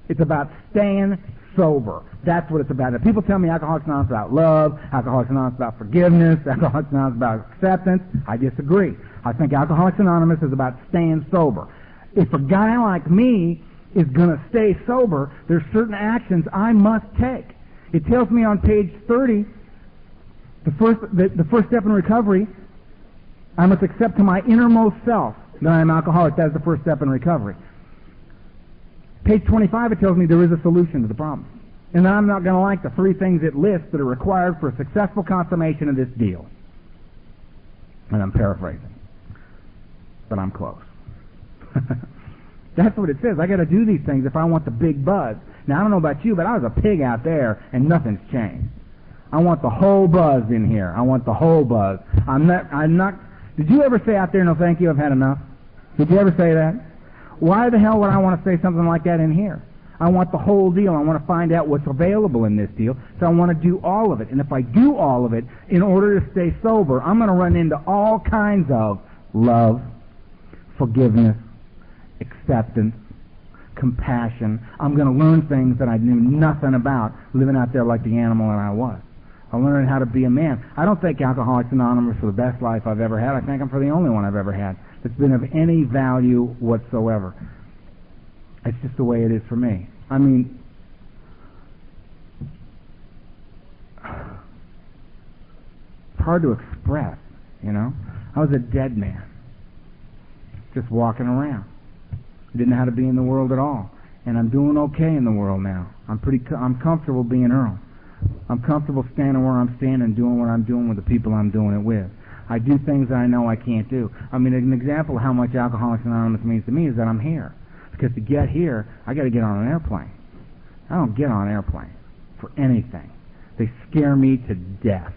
S2: It's about staying sober. That's what it's about. Now, people tell me Alcoholics Anonymous is about love, Alcoholics Anonymous is about forgiveness, Alcoholics Anonymous is about acceptance. I disagree. I think Alcoholics Anonymous is about staying sober. If a guy like me is going to stay sober, there's certain actions I must take. It tells me on page 30, the first step in recovery, I must accept to my innermost self that I am alcoholic. That's the first step in recovery. Page 25, it tells me there is a solution to the problem. And I'm not going to like the 3 things it lists that are required for a successful consummation of this deal. And I'm paraphrasing. But I'm close. That's what it says. I got to do these things if I want the big buzz. Now, I don't know about you, but I was a pig out there, and nothing's changed. I want the whole buzz in here. I want the whole buzz. I'm not. Did you ever say out there, no thank you, I've had enough? Did you ever say that? Why the hell would I want to say something like that in here? I want the whole deal. I want to find out what's available in this deal, so I want to do all of it. And if I do all of it, in order to stay sober, I'm going to run into all kinds of love, forgiveness, acceptance, compassion. I'm going to learn things that I knew nothing about living out there like the animal that I was. I learned how to be a man. I don't think Alcoholics Anonymous for the best life I've ever had. I think I'm for the only one I've ever had that's been of any value whatsoever. It's just the way it is for me. I mean, it's hard to express, you know. I was a dead man, just walking around. I didn't know how to be in the world at all. And I'm doing okay in the world now. I'm comfortable being Earl. I'm comfortable standing where I'm standing, doing what I'm doing with the people I'm doing it with. I do things that I know I can't do. I mean, an example of how much Alcoholics Anonymous means to me is that I'm here. Because to get here, I got to get on an airplane. I don't get on an airplane for anything. They scare me to death.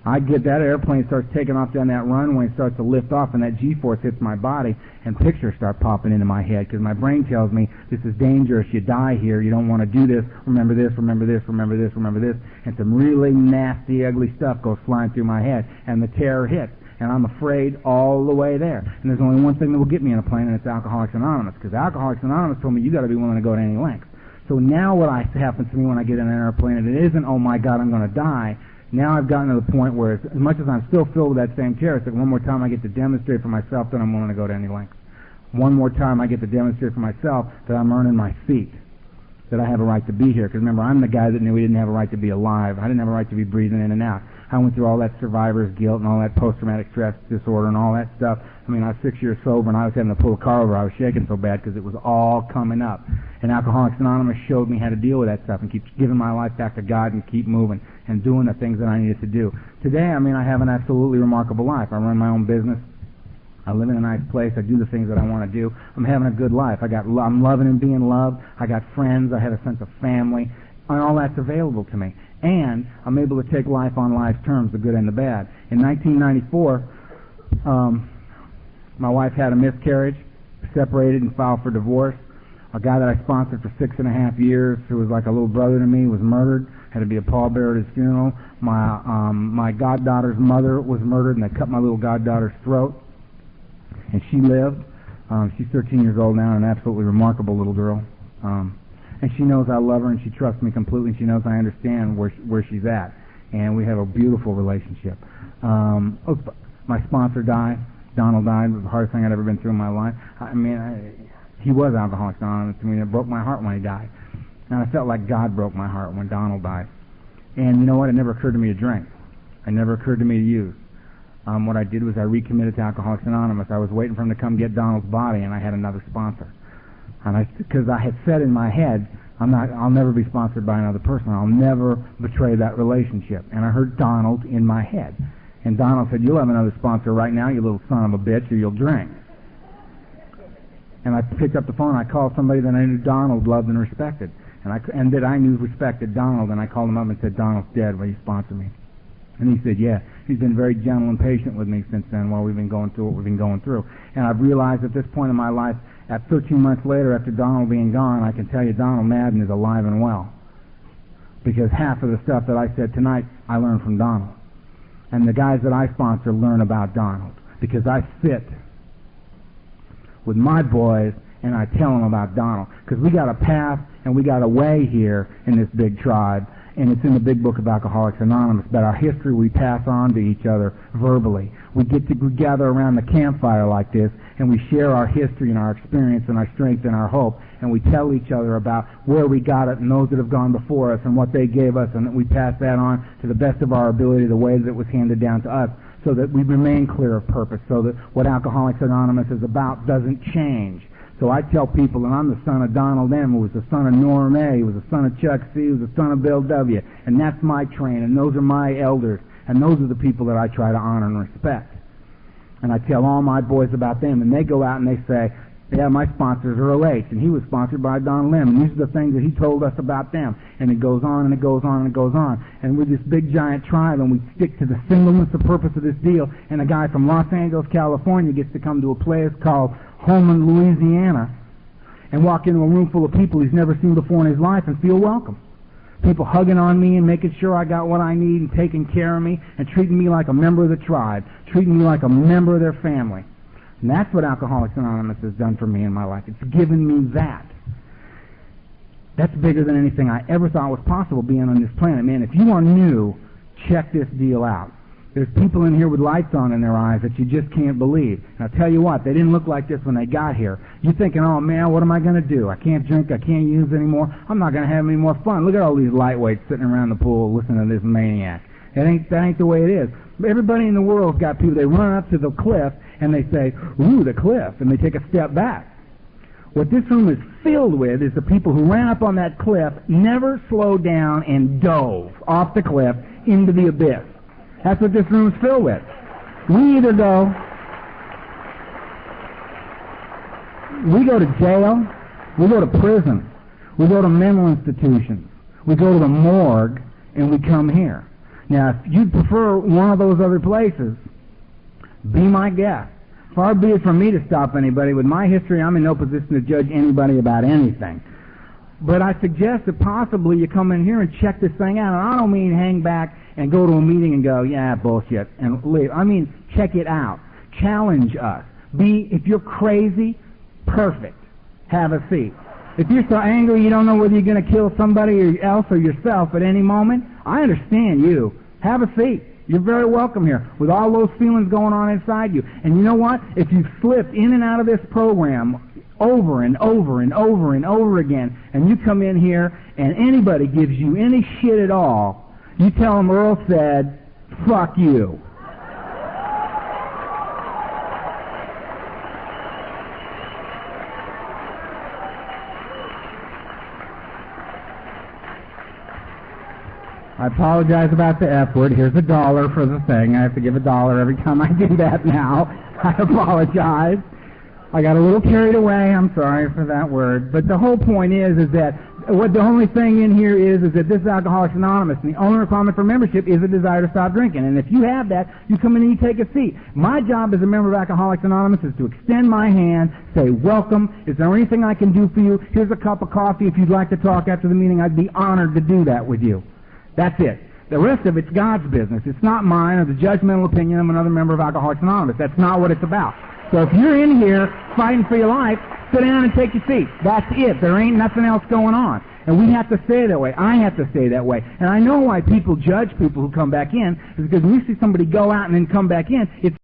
S2: I get that airplane starts taking off down that runway, starts to lift off, and that G-force hits my body, and pictures start popping into my head because my brain tells me this is dangerous. You die here. You don't want to do this. Remember this. Remember this. Remember this. Remember this. And some really nasty, ugly stuff goes flying through my head, and the terror hits, and I'm afraid all the way there. And there's only one thing that will get me on a plane, and it's Alcoholics Anonymous, because Alcoholics Anonymous told me you got to be willing to go to any length. So now what happens to me when I get in an airplane, and it isn't, oh my God, I'm going to die. Now I've gotten to the point where, as much as I'm still filled with that same terror, it's like one more time I get to demonstrate for myself that I'm willing to go to any length. One more time I get to demonstrate for myself that I'm earning my seat, that I have a right to be here. Because remember, I'm the guy that knew he didn't have a right to be alive. I didn't have a right to be breathing in and out. I went through all that survivor's guilt and all that post-traumatic stress disorder and all that stuff. I mean, I was 6 years sober and I was having to pull a car over. I was shaking so bad because it was all coming up. And Alcoholics Anonymous showed me how to deal with that stuff and keep giving my life back to God and keep moving and doing the things that I needed to do. Today, I mean, I have an absolutely remarkable life. I run my own business. I live in a nice place. I do the things that I want to do. I'm having a good life. I'm loving and being loved. I got friends. I have a sense of family. And all that's available to me. And I'm able to take life on life's terms, the good and the bad. In 1994, my wife had a miscarriage, separated and filed for divorce. A guy that I sponsored for 6.5 years, who was like a little brother to me, was murdered. Had to be a pallbearer at his funeral. My goddaughter's mother was murdered, and they cut my little goddaughter's throat. And she lived. She's 13 years old now, and an absolutely remarkable little girl. And she knows I love her, and she trusts me completely, and she knows I understand where she's at. And we have a beautiful relationship. My sponsor died. Donald died. It was the hardest thing I'd ever been through in my life. I mean, he was Alcoholics Anonymous to me. It broke my heart when he died. And I felt like God broke my heart when Donald died. And you know what? It never occurred to me to drink. It never occurred to me to use. What I did was I recommitted to Alcoholics Anonymous. I was waiting for him to come get Donald's body, and I had another sponsor. And because I had said in my head, I'll never be sponsored by another person. I'll never betray that relationship. And I heard Donald in my head. And Donald said, you'll have another sponsor right now, you little son of a bitch, or you'll drink. And I picked up the phone, I called somebody that I knew Donald loved and respected. And that I knew respected Donald, and I called him up and said, Donald's dead, will you sponsor me? And he said, yeah. He's been very gentle and patient with me since then while we've been going through what we've been going through. And I've realized at this point in my life, at 13 months later, after Donald being gone, I can tell you Donald Madden is alive and well. Because half of the stuff that I said tonight, I learned from Donald. And the guys that I sponsor learn about Donald. Because I sit with my boys and I tell them about Donald. Because we got a path and we got a way here in this big tribe. And it's in the big book of Alcoholics Anonymous. But our history we pass on to each other verbally. We get to gather around the campfire like this, and we share our history and our experience and our strength and our hope, and we tell each other about where we got it and those that have gone before us and what they gave us, and we pass that on to the best of our ability, the way that it was handed down to us, so that we remain clear of purpose, so that what Alcoholics Anonymous is about doesn't change. So I tell people that I'm the son of Donald M., who was the son of Norm A., who was the son of Chuck C., who was the son of Bill W., and that's my train, and those are my elders, and those are the people that I try to honor and respect. And I tell all my boys about them, and they go out and they say, yeah, my sponsor is Earl H., and he was sponsored by Donald M., and these are the things that he told us about them. And it goes on, and it goes on, and it goes on. And we're this big, giant tribe, and we stick to the singleness of purpose of this deal, and a guy from Los Angeles, California gets to come to a place called Holman, Louisiana, and walk into a room full of people he's never seen before in his life and feel welcome. People hugging on me and making sure I got what I need and taking care of me and treating me like a member of the tribe, treating me like a member of their family. And that's what Alcoholics Anonymous has done for me in my life. It's given me that. That's bigger than anything I ever thought was possible being on this planet. Man, if you are new, check this deal out. There's people in here with lights on in their eyes that you just can't believe. And I'll tell you what, they didn't look like this when they got here. You're thinking, oh man, what am I going to do? I can't drink, I can't use anymore. I'm not going to have any more fun. Look at all these lightweights sitting around the pool listening to this maniac. That ain't the way it is. Everybody in the world's got people, they run up to the cliff and they say, ooh, the cliff, and they take a step back. What this room is filled with is the people who ran up on that cliff, never slowed down, and dove off the cliff into the abyss. That's what this room is filled with. We either go to jail, we go to prison, we go to mental institutions, we go to the morgue, and we come here. Now, if you'd prefer one of those other places, be my guest. Far be it from me to stop anybody. With my history, I'm in no position to judge anybody about anything. But I suggest that possibly you come in here and check this thing out. And I don't mean hang back and go to a meeting and go, yeah, bullshit, and leave. I mean, check it out. Challenge us. If you're crazy, perfect. Have a seat. If you're so angry you don't know whether you're going to kill somebody else or yourself at any moment, I understand you. Have a seat. You're very welcome here with all those feelings going on inside you. And you know what? If you slip in and out of this program over and over and over and over again, and you come in here and anybody gives you any shit at all, you tell them Earl said, fuck you. I apologize about the F word. Here's $1 for the thing. I have to give $1 every time I do that now. I apologize. I got a little carried away. I'm sorry for that word. But the whole point is that what the only thing in here is that this is Alcoholics Anonymous, and the only requirement for membership is a desire to stop drinking. And if you have that, you come in and you take a seat. My job as a member of Alcoholics Anonymous is to extend my hand, say, welcome. Is there anything I can do for you? Here's a cup of coffee. If you'd like to talk after the meeting, I'd be honored to do that with you. That's it. The rest of it's God's business. It's not mine or the judgmental opinion of another member of Alcoholics Anonymous. That's not what it's about. So if you're in here fighting for your life, sit down and take your seat. That's it. There ain't nothing else going on. And we have to stay that way. I have to stay that way. And I know why people judge people who come back in, is because when you see somebody go out and then come back in, it's